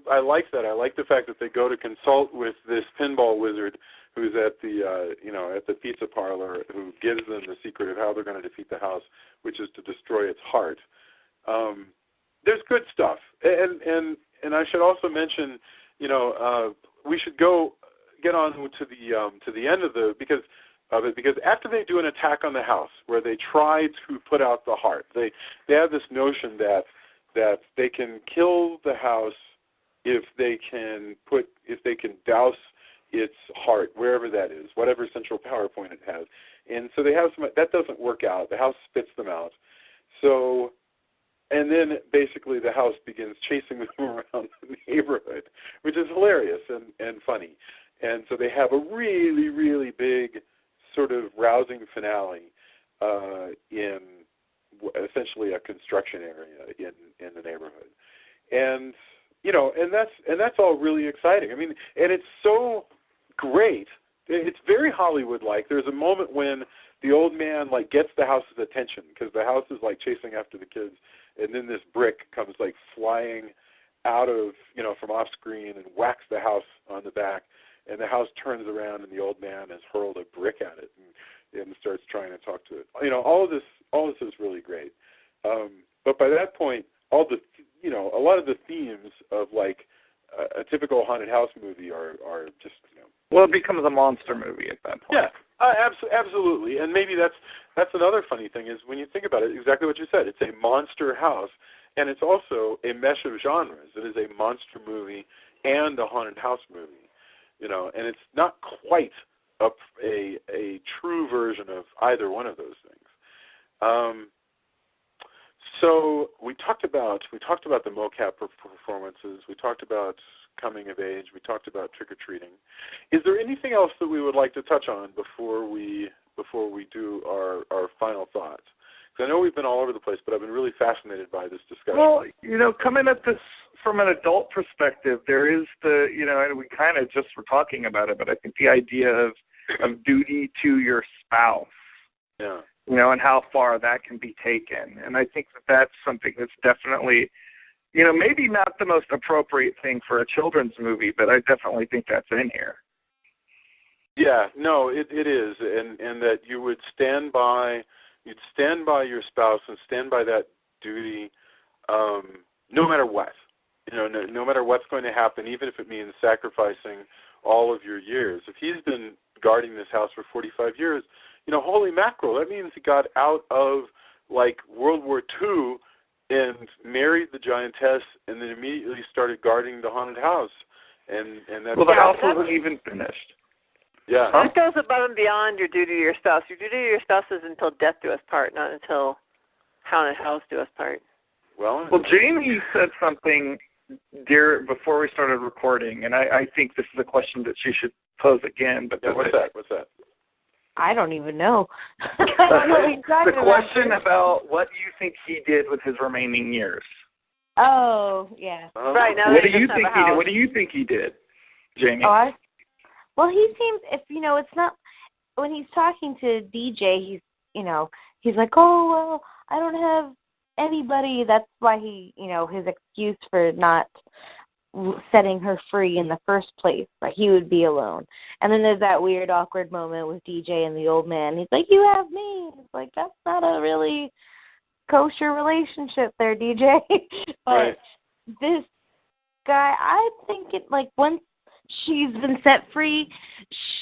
I like that. I like the fact that they go to consult with this pinball wizard who's at the at the pizza parlor, who gives them the secret of how they're going to defeat the house, which is to destroy its heart. There's good stuff, and I should also mention, we should get on to the end of because after they do an attack on the house where they try to put out the heart, they have this notion that they can kill the house if they can douse its heart, wherever that is, whatever central power point it has. And so they have that doesn't work out. The house spits them out. So, and then basically the house begins chasing them around the neighborhood, which is hilarious and funny. And so they have a really, really big sort of rousing finale in essentially a construction area in the neighborhood. And and that's all really exciting. I mean, and it's so great. It's very Hollywood-like. There's a moment when the old man gets the house's attention because the house is chasing after the kids, and then this brick comes flying out of from off screen and whacks the house on the back, and the house turns around and the old man has hurled a brick at it and starts trying to talk to it. All of this is really great. But by that point, a lot of the themes of a typical haunted house movie are just Well, it becomes a monster movie at that point. Yeah, absolutely. And maybe that's another funny thing is when you think about it, exactly what you said. It's a monster house, and it's also a mesh of genres. It is a monster movie and a haunted house movie, and it's not quite a true version of either one of those things. So we talked about the mocap performances. We talked about coming of age. We talked about trick or treating. Is there anything else that we would like to touch on before we do our final thoughts? Because I know we've been all over the place, but I've been really fascinated by this discussion. Well, coming at this from an adult perspective, there is and we kind of just were talking about it, but I think the idea of duty to your spouse. Yeah. And how far that can be taken. And I think that's something that's definitely, maybe not the most appropriate thing for a children's movie, but I definitely think that's in here. Yeah, no, it is, and that you would stand by your spouse and stand by that duty, no matter what. No matter what's going to happen, even if it means sacrificing all of your years. If he's been guarding this house for 45 years, holy mackerel, that means he got out of, World War II and married the giantess and then immediately started guarding the haunted house. And that's... Well, the house wasn't even finished. Yeah. That goes above and beyond your duty to your spouse. Your duty to your spouse is until death do us part, not until haunted house do us part. Well, Jamie said something before we started recording, and I think this is a question that she should pose again. But what's that? I don't even know. I don't know what you're talking the question about what you think he did with his remaining years. Oh, yeah. Right, now what do you think he did? What do you think he did, Jamie? Well, he seems, it's not, when he's talking to DJ, he's like, oh, well, I don't have anybody. That's why he, his excuse for not setting her free in the first place, he would be alone. And then there's that weird, awkward moment with DJ and the old man. He's like, you have me. It's like, that's not a really kosher relationship there, DJ. But right. This guy, I think once she's been set free,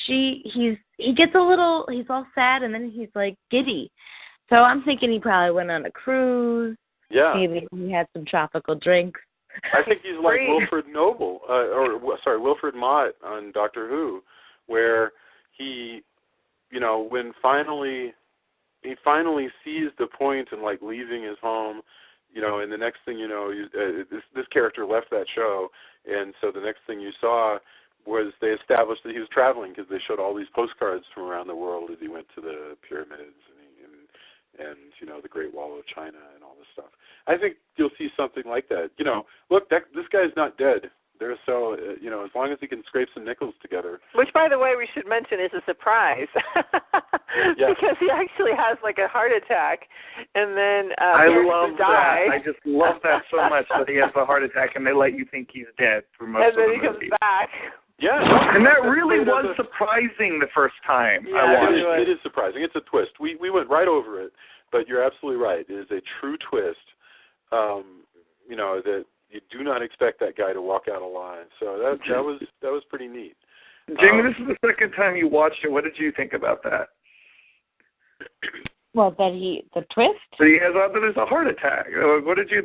he gets he's all sad, and then he's giddy. So I'm thinking he probably went on a cruise. Yeah. Maybe he had some tropical drinks. I think he's like Wilfred Wilfred Mott on Doctor Who, where he, when he finally sees the point in leaving his home, and the next thing you know, this character left that show, and so the next thing you saw was they established that he was traveling because they showed all these postcards from around the world as he went to the pyramids and the Great Wall of China and all this stuff. I think you'll see something like that. Look, this guy's not dead. As long as he can scrape some nickels together. Which, by the way, we should mention is a surprise. Yeah. Because he actually has a heart attack, and then I love die. that. I just love that so much that he has a heart attack and they let you think he's dead for most of the movie. And then he comes back. Yeah. And that really was surprising the first time I watched it. It is surprising. It's a twist. We went right over it, but you're absolutely right. It is a true twist, that you do not expect that guy to walk out alive. So that was pretty neat. Jamie, this is the second time you watched it. What did you think about that? Well, the twist? So there's a heart attack. What did you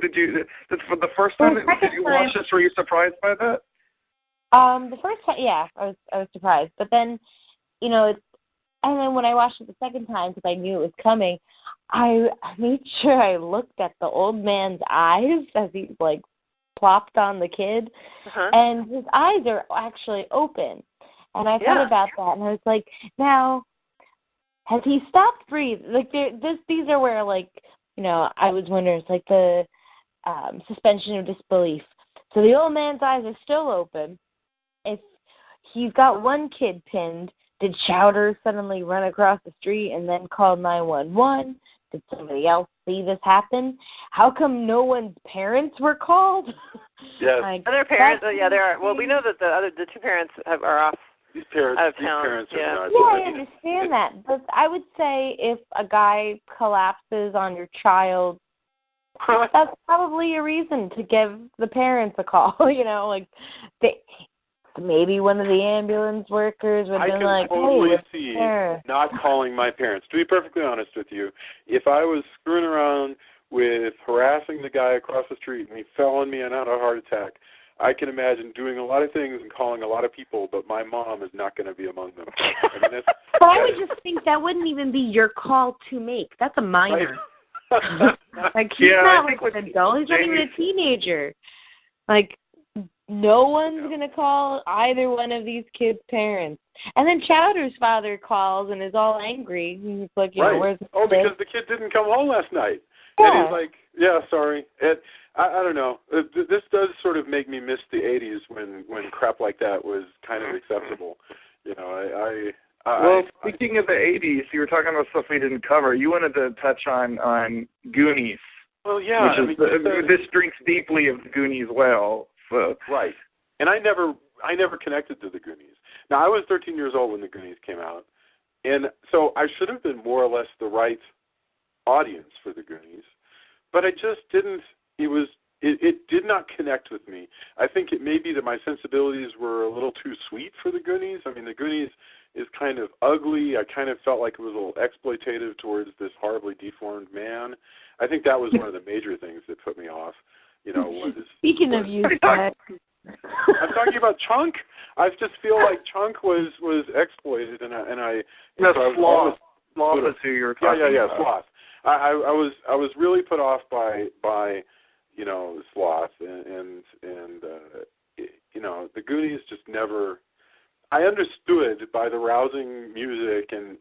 for the first time did you watch this, were you surprised by that? The first time, yeah, I was surprised. But then, and then when I watched it the second time, because I knew it was coming, I made sure I looked at the old man's eyes as he plopped on the kid, and his eyes are actually open. And I thought about that, and I was like, now, has he stopped breathing? These are where I was wondering, it's the suspension of disbelief. So the old man's eyes are still open. If he's got one kid pinned, did Chowder suddenly run across the street and then call 911? Did somebody else see this happen? How come no one's parents were called? Yes. Other parents, there are. Well, we know that the two parents are off. These parents out of town. are not. Yeah, I understand that. But I would say if a guy collapses on your child, that's probably a reason to give the parents a call. Maybe one of the ambulance workers would have been like, I can totally hey, see there. not calling my parents. To be perfectly honest with you, if I was screwing around with harassing the guy across the street and he fell on me and had a heart attack, I can imagine doing a lot of things and calling a lot of people, but my mom is not going to be among them. But I would just think that wouldn't even be your call to make. That's a minor. He's not like an adult. He's not even a teenager. No one's going to call either one of these kids' parents. And then Chowder's father calls and is all angry. He's like, where's the kid? Because the kid didn't come home last night. Yeah. And he's like, yeah, sorry. I don't know. This does sort of make me miss the 80s when crap like that was kind of acceptable. Speaking of the 80s, you were talking about stuff we didn't cover. You wanted to touch on Goonies. Well, yeah. This drinks deeply of the Goonies well. So. Right. And I never connected to the Goonies. Now, I was 13 years old when the Goonies came out, and so I should have been more or less the right audience for the Goonies, but I just didn't. It did not connect with me. I think it may be that my sensibilities were a little too sweet for the Goonies. I mean, the Goonies is kind of ugly. I kind of felt like it was a little exploitative towards this horribly deformed man. I think that was one of the major things that put me off. Speaking of you, Scott. I'm talking about Chunk. I just feel like Chunk was exploited, Sloth is who you were talking about. Yeah, Sloth. I was really put off by Sloth and the Goonies just never. I understood by the rousing music and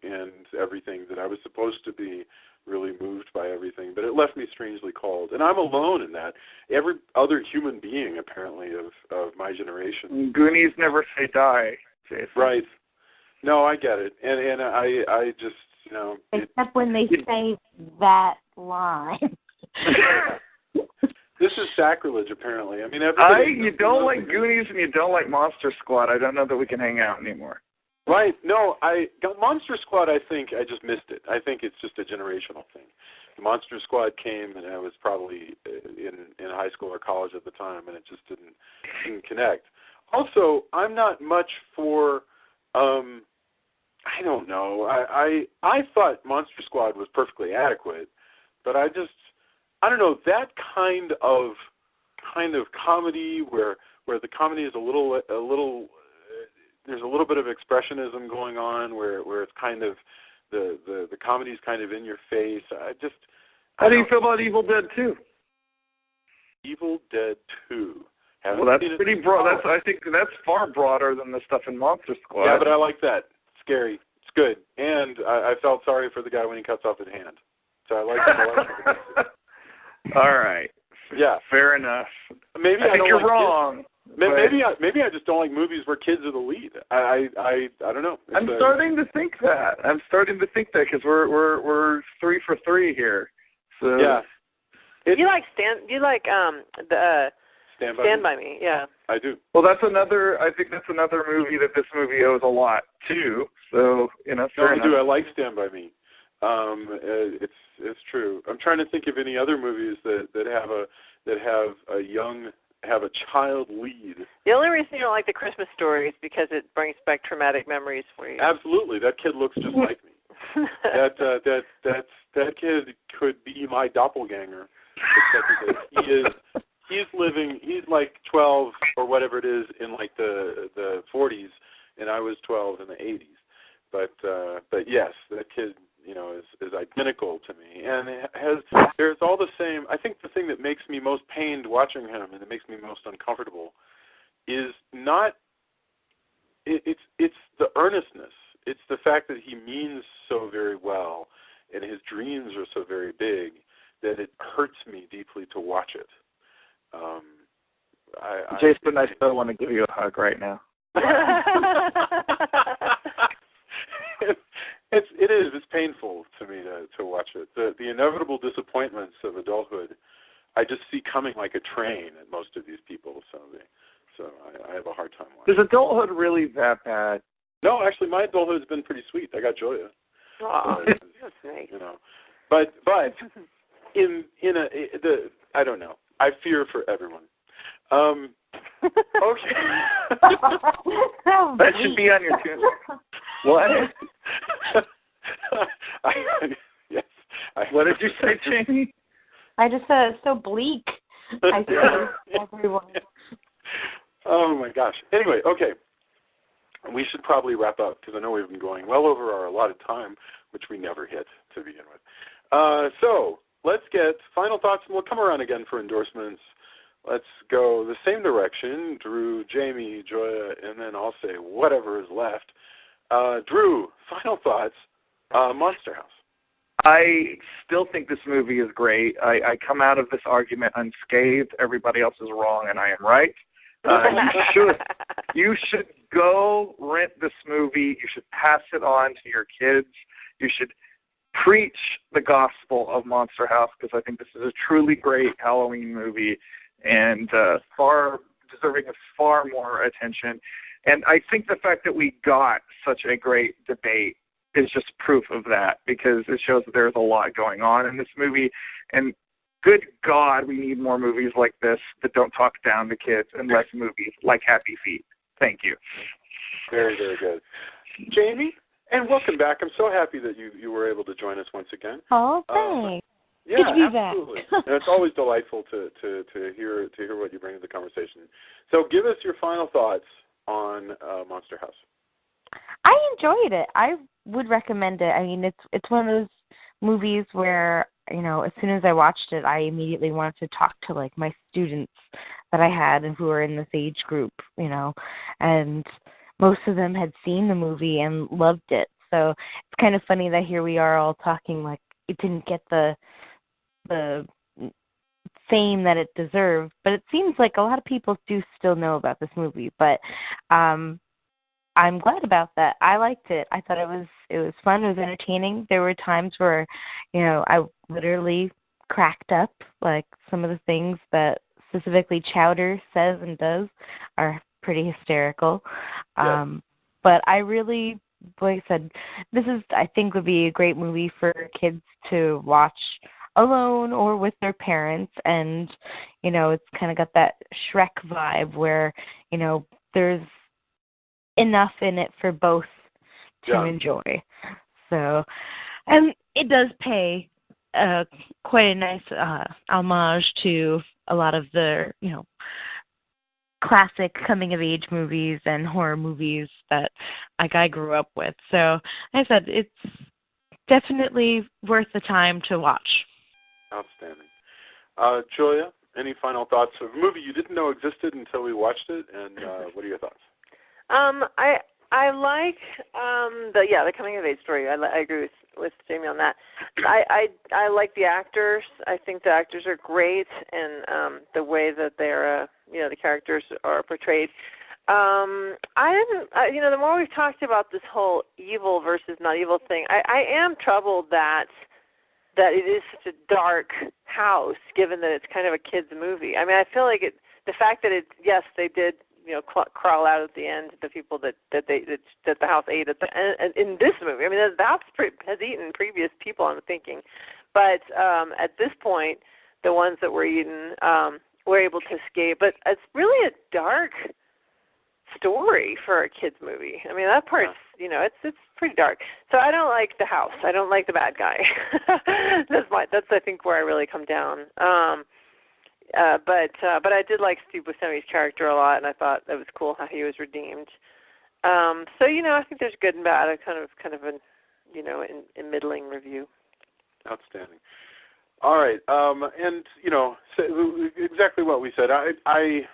everything that I was supposed to be really moved by everything, but it left me strangely cold. And I'm alone in that. Every other human being, apparently, of my generation. Goonies never say die, Jason. Right. No, I get it. And I just, Except when they say that line. This is sacrilege, apparently. I mean, you don't like Goonies and you don't like Monster Squad. I don't know that we can hang out anymore. Right. No, Monster Squad, I think I just missed it. I think it's just a generational thing. The Monster Squad came, and I was probably in high school or college at the time, and it just didn't connect. Also, I'm not much for, I don't know. I thought Monster Squad was perfectly adequate, but I don't know, that kind of comedy where the comedy is a little there's a little bit of expressionism going on where it's kind of the comedy's kind of in your face. How do you feel about Evil Dead 2? Evil Dead 2. Well, that's pretty broad. I think that's far broader than the stuff in Monster Squad. Yeah, but I like that. It's scary. It's good. And I felt sorry for the guy when he cuts off his hand. So I like it. All right. Yeah. Fair enough. Maybe I think you're wrong. Maybe I just don't like movies where kids are the lead. I don't know. I'm starting to think that because we're 3 for 3 here. So yeah. You like the Stand By Me? Yeah. I do. Well, I think that's another movie that this movie owes a lot to. So fair enough. I do. I like Stand By Me. It's true. I'm trying to think of any other movies that have a child lead. The only reason you don't like The Christmas Story is because it brings back traumatic memories for you. Absolutely. That kid looks just like me. That kid could be my doppelganger. He's like 12 or whatever it is in like the 40s, and I was 12 in the 80s. But yes, that kid is identical to me, and there's all the same. I think the thing that makes me most pained watching him and that makes me most uncomfortable is not. It's the earnestness. It's the fact that he means so very well, and his dreams are so very big that it hurts me deeply to watch it. Jason, I still want to give you a hug right now. It's painful to me to watch it. The inevitable disappointments of adulthood, I just see coming like a train at most of these people. So I have a hard time watching. Is adulthood really that bad? No, actually, my adulthood's been pretty sweet. I got Joya. Oh, that's nice. You know, but I don't know. I fear for everyone. Okay. That should be on your tombstone. What? Yes. What did you say, Jamie? I just said it's so bleak. I fear everyone. Oh my gosh. Anyway, okay. We should probably wrap up because I know we've been going well over our allotted time, which we never hit to begin with. So let's get final thoughts, and we'll come around again for endorsements. Let's go the same direction. Drew, Jamie, Joya, and then I'll say whatever is left. Drew, final thoughts. Monster House. I still think this movie is great. I come out of this argument unscathed. Everybody else is wrong, and I am right. You should go rent this movie. You should pass it on to your kids. You should preach the gospel of Monster House because I think this is a truly great Halloween movie and far deserving of far more attention. And I think the fact that we got such a great debate is just proof of that because it shows that there's a lot going on in this movie. And good God, we need more movies like this that don't talk down to kids and less movies like Happy Feet. Thank you. Very, very good. Jamie, and welcome back. I'm so happy that you were able to join us once again. Oh, thanks. Yeah, Good to be absolutely. back. And it's always delightful to hear what you bring to the conversation. So give us your final thoughts on Monster House. I enjoyed it. I would recommend it. I mean, it's one of those movies where, you know, as soon as I watched it, I immediately wanted to talk to, like, my students that I had and who were in this age group, you know, and most of them had seen the movie and loved it. So it's kind of funny that here we are all talking like it didn't get the fame that it deserved, but it seems like a lot of people do still know about this movie. But I'm glad about that. I liked it. I thought it was fun. It was entertaining. There were times where, you know, I literally cracked up. Like some of the things that specifically Chowder says and does are pretty hysterical. Yeah. But I really, like I said, I think would be a great movie for kids to watch alone or with their parents. And, you know, it's kind of got that Shrek vibe where, you know, there's enough in it for both to enjoy. So, and it does pay quite a nice homage to a lot of the, you know, classic coming-of-age movies and horror movies that I grew up with. So, like I said, it's definitely worth the time to watch. Outstanding. Julia, any final thoughts of a movie you didn't know existed until we watched it, and what are your thoughts? I like the coming of age story. I agree with Jamie on that. I like the actors. I think the actors are great, and the way that they're the characters are portrayed. The more we've talked about this whole evil versus not evil thing, I am troubled that it is such a dark house, given that it's kind of a kids' movie. I mean, I feel like the fact that they did, you know, crawl out at the end, the people that the house ate at the end in this movie. I mean, the house has eaten previous people, I'm thinking, but at this point, the ones that were eaten were able to escape. But it's really a dark story for a kids' movie. I mean, that part's, you know, it's pretty dark. So I don't like the house. I don't like the bad guy. That's I think where I really come down. But I did like Steve Buscemi's character a lot, and I thought it was cool how he was redeemed. So, you know, I think there's good and bad. I kind of an, you know, in middling review. Outstanding. All right, and you know, exactly what we said. I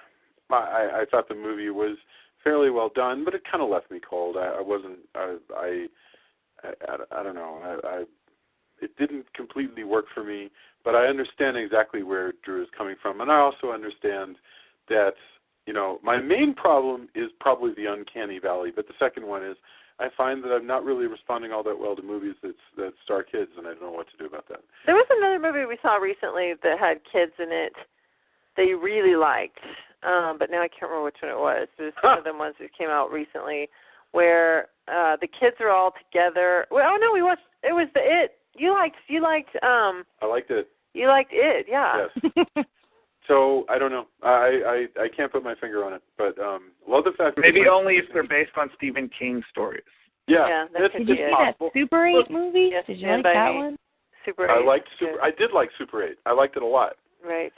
thought the movie was fairly well done, but it kind of left me cold. I don't know. It didn't completely work for me, but I understand exactly where Drew is coming from, and I also understand that, my main problem is probably the uncanny valley, but the second one is I find that I'm not really responding all that well to movies that star kids, and I don't know what to do about that. There was another movie we saw recently that had kids in it that you really liked, but now I can't remember which one it was. It was one of the ones that came out recently where the kids are all together. Well, no, we watched. It was the It. You liked. I liked it. You liked It, yeah. Yes. So I don't know. I can't put my finger on it, but love the fact that maybe only if they're based on Stephen King stories. Yeah, that Did you see that Super 8 movie? Yes, Did you like that one? Super 8. I did like Super 8. I liked it a lot. Right.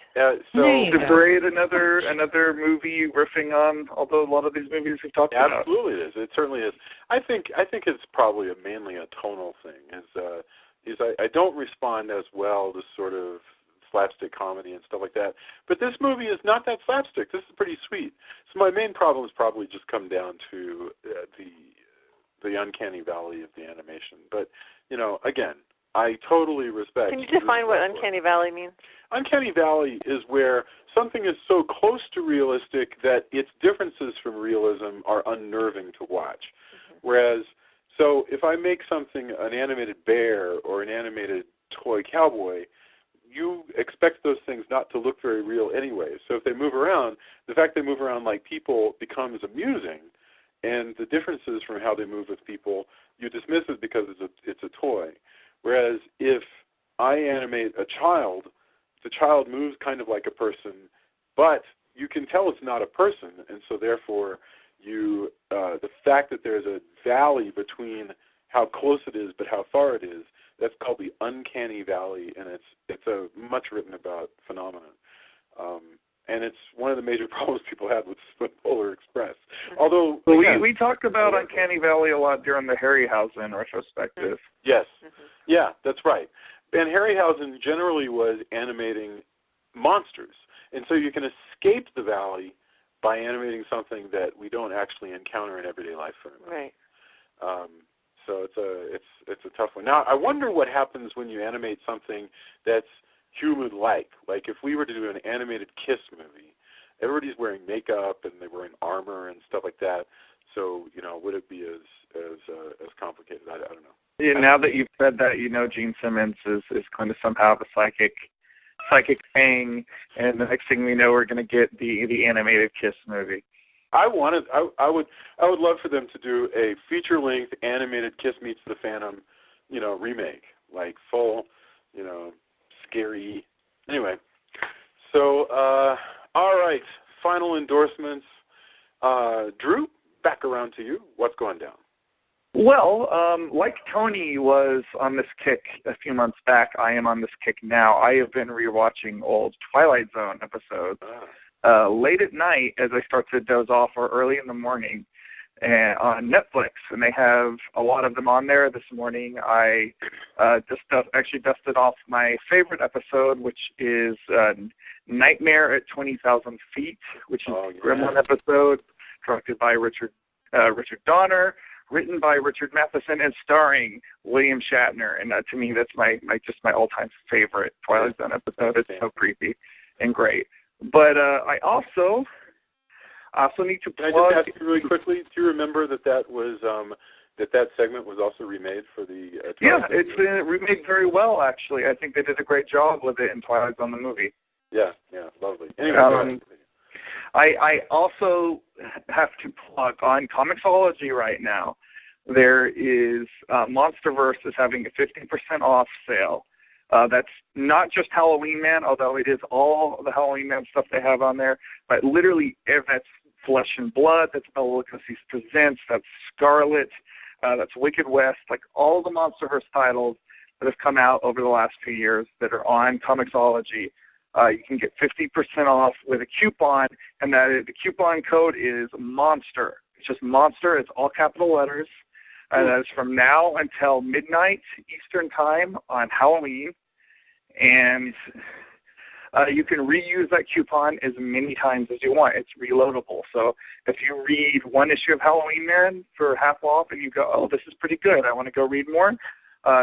Super 8, another movie riffing on, although a lot of these movies we've talked about. Absolutely, it is. It certainly is. I think it's probably mainly a tonal thing. I don't respond as well to sort of slapstick comedy and stuff like that. But this movie is not that slapstick. This is pretty sweet. So my main problems probably just come down to the uncanny valley of the animation. But, again, I totally respect. Can you define what uncanny valley means? Uncanny valley is where something is so close to realistic that its differences from realism are unnerving to watch. Mm-hmm. Whereas, so if I make something an animated bear or an animated toy cowboy, you expect those things not to look very real anyway. So if they move around, the fact they move around like people becomes amusing, and the differences from how they move with people, you dismiss it because it's a toy. Whereas if I animate a child, the child moves kind of like a person, but you can tell it's not a person, and so therefore the fact that there's a valley between how close it is but how far it is, that's called the uncanny valley, and it's a much written about phenomenon. And it's one of the major problems people had with Polar Express. Although we talked about Uncanny Valley a lot during the Harryhausen retrospective. Yes. Mm-hmm. Yeah, that's right. And Harryhausen generally was animating monsters. And so you can escape the valley by animating something that we don't actually encounter in everyday life very much. Right. So it's a tough one. Now, I wonder what happens when you animate something that's human-like. Like if we were to do an animated Kiss movie, everybody's wearing makeup and they're wearing armor and stuff like that. So, would it be as complicated? I don't know. Yeah, now that you've said that, Gene Simmons is going to somehow have a psychic thing, and the next thing we know, we're going to get the animated Kiss movie. I would love for them to do a feature-length animated Kiss Meets the Phantom, remake, like full, scary. Anyway, so all right, final endorsements. Drew, back around to you. What's going down? Well, like Tony was on this kick a few months back, I am on this kick now. I have been rewatching old Twilight Zone episodes late at night as I start to doze off, or early in the morning, on Netflix, and they have a lot of them on there. This morning I actually dusted off my favorite episode, which is Nightmare at 20,000 Feet, which is a Gremlin episode, directed by Richard Donner, written by Richard Matheson, and starring William Shatner. And to me, that's my all-time favorite Twilight Zone episode. It's so creepy and great. But I also need to plug... Can I just ask you really quickly, do you remember that was that segment was also remade for the Twilight Zone? Yeah, it's been remade very well, actually. I think they did a great job with it in Twilight Zone the movie. Yeah, lovely. Anyway, I also have to plug on Comixology right now. There is Monsterverse is having a 50% off sale. That's not just Halloween Man, although it is all the Halloween Man stuff they have on there. But literally, that's Flesh and Blood, that's Bela Lugosi's Presents, that's Scarlet, that's Wicked West, like all the Monsterverse titles that have come out over the last few years that are on Comixology. You can get 50% off with a coupon, and the coupon code is MONSTER. It's just MONSTER. It's all capital letters. That is from now until midnight Eastern Time on Halloween. And you can reuse that coupon as many times as you want. It's reloadable. So if you read one issue of Halloween Man for half off and you go, oh, this is pretty good, I want to go read more,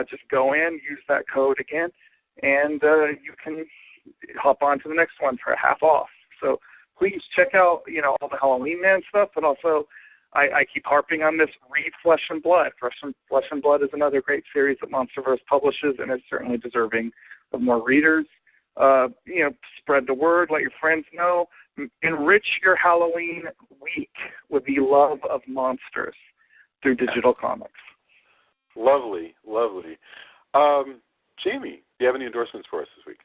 just go in, use that code again, and you can hop on to the next one for half off. So please check out, all the Halloween Man stuff, but also I keep harping on this, read Flesh and Blood. Flesh and Blood is another great series that Monsterverse publishes, and it's certainly deserving of more readers. Spread the word, let your friends know. Enrich your Halloween week with the love of monsters through digital comics. Lovely, lovely. Jamie, do you have any endorsements for us this week?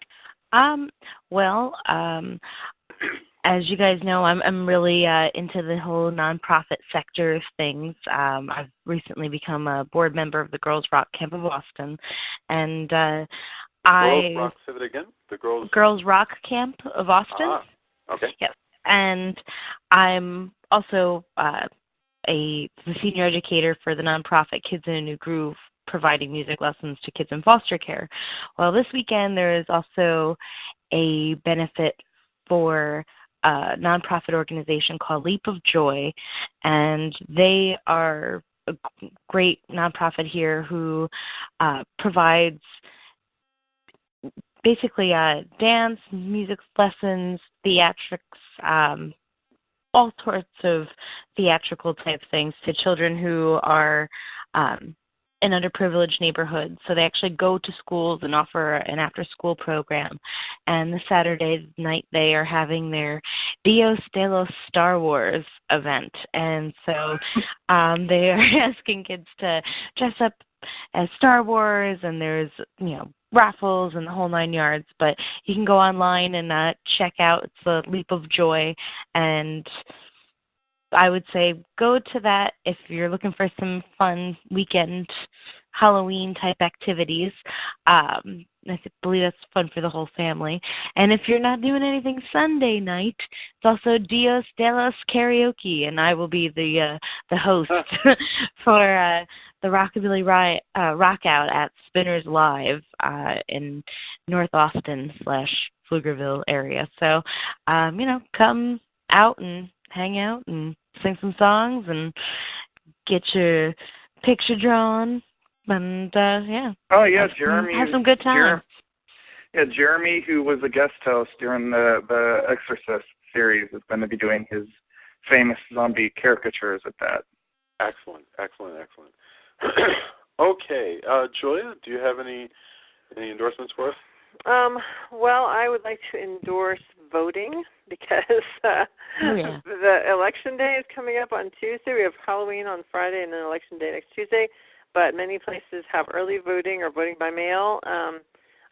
As you guys know, I'm really into the whole nonprofit sector of things. I've recently become a board member of the Girls Rock Camp of Austin, and Girls Rock, say that again? The Girls Rock Camp of Austin. Ah, okay. Yes, and I'm also the senior educator for the nonprofit Kids in a New Groove, providing music lessons to kids in foster care. Well, this weekend there is also a benefit for a nonprofit organization called Leap of Joy, and they are a great nonprofit here who provides basically dance, music lessons, theatrics, all sorts of theatrical type things to children who are in underprivileged neighborhoods. So they actually go to schools and offer an after-school program. And the Saturday night they are having their Dios de los Star Wars event. And so they are asking kids to dress up as Star Wars, and there's, raffles and the whole 9 yards. But you can go online and check out. It's the Leap of Joy, and I would say go to that if you're looking for some fun weekend Halloween-type activities. I believe that's fun for the whole family. And if you're not doing anything Sunday night, it's also Dios de los Karaoke, and I will be the host for the Rockabilly Rock Out at Spinners Live in North Austin / Pflugerville area. So, come out and hang out and sing some songs and get your picture drawn, and Jeremy, have some good time. Jeremy, who was a guest host during the Exorcist series, is going to be doing his famous zombie caricatures at that. Excellent. Okay, Julia, do you have any endorsements for us? Well, I would like to endorse voting because the election day is coming up on Tuesday. We have Halloween on Friday and then election day next Tuesday, but many places have early voting or voting by mail.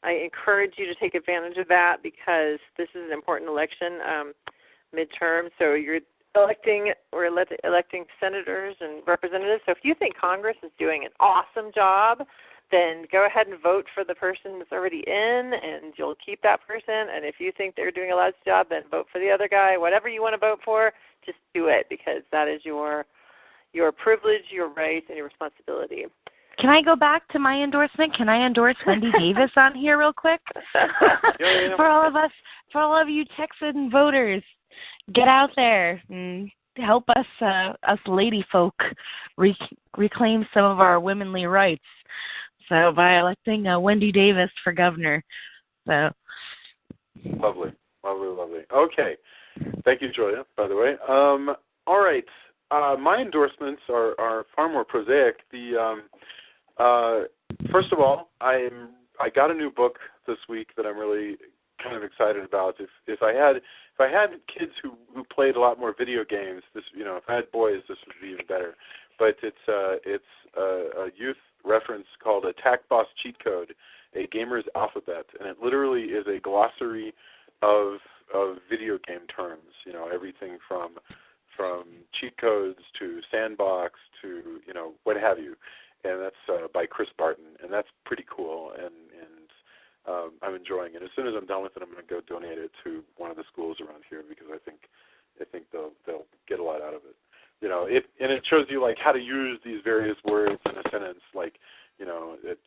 I encourage you to take advantage of that because this is an important election, midterm, so you're electing senators and representatives. So if you think Congress is doing an awesome job, then go ahead and vote for the person that's already in, and you'll keep that person. And if you think they're doing a lousy job, then vote for the other guy. Whatever you want to vote for, just do it because that is your privilege, your right, and your responsibility. Can I go back to my endorsement? Can I endorse Wendy Davis on here real quick? Yeah. For all of you Texan voters, get out there and help us lady folk reclaim some of our womanly rights. So by electing Wendy Davis for governor. So Lovely. Okay. Thank you, Julia, by the way. All right. My endorsements are far more prosaic. First of all, I got a new book this week that I'm really kind of excited about. If I had kids who played a lot more video games, if I had boys, this would be even better. But it's a youth reference called Attack Boss Cheat Code, a gamer's alphabet, and it literally is a glossary of video game terms. Everything from cheat codes to sandbox to what have you, and that's by Chris Barton, and that's pretty cool, and I'm enjoying it. As soon as I'm done with it, I'm going to go donate it to one of the schools around here because I think they'll get a lot out of it. And it shows you like how to use these various words in a sentence, like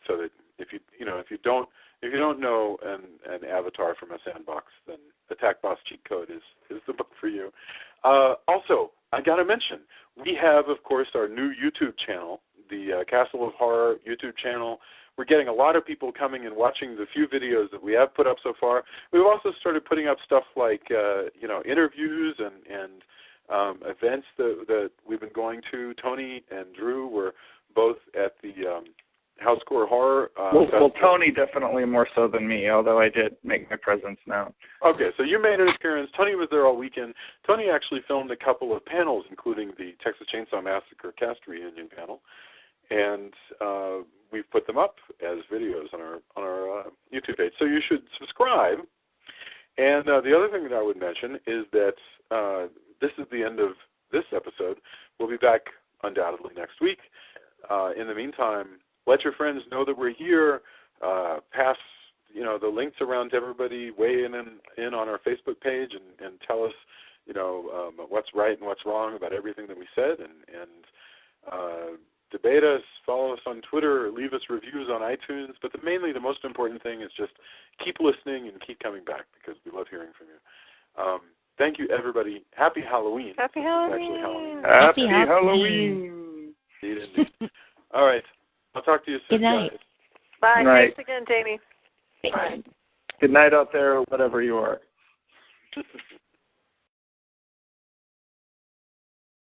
so that if you don't know an avatar from a sandbox, then Attack Boss Cheat Code is the book for you. Also, I got to mention, we have, of course, our new YouTube channel, the Castle of Horror YouTube channel, we're getting a lot of people coming and watching the few videos that we have put up so far. We've also started putting up stuff like interviews and events that we've been going to. Tony and Drew were both at the House Score Horror. Well, Tony definitely more so than me, although I did make my presence known. Okay, so you made an appearance. Tony was there all weekend. Tony actually filmed a couple of panels, including the Texas Chainsaw Massacre cast reunion panel, and we've put them up as videos on our YouTube page. So you should subscribe. And the other thing that I would mention is that this is the end of this episode. We'll be back undoubtedly next week. In the meantime, let your friends know that we're here. Pass, the links around to everybody. Weigh in on our Facebook page and tell us, what's right and what's wrong about everything that we said, and debate us. Follow us on Twitter. Leave us reviews on iTunes. But mainly, the most important thing is just keep listening and keep coming back because we love hearing from you. Thank you, everybody. Happy Halloween. Happy Halloween. Happy Halloween. Indeed. All right. I'll talk to you soon. Good night. Guys. Bye. Night. Thanks again, Jamie. Good night out there, whatever you are.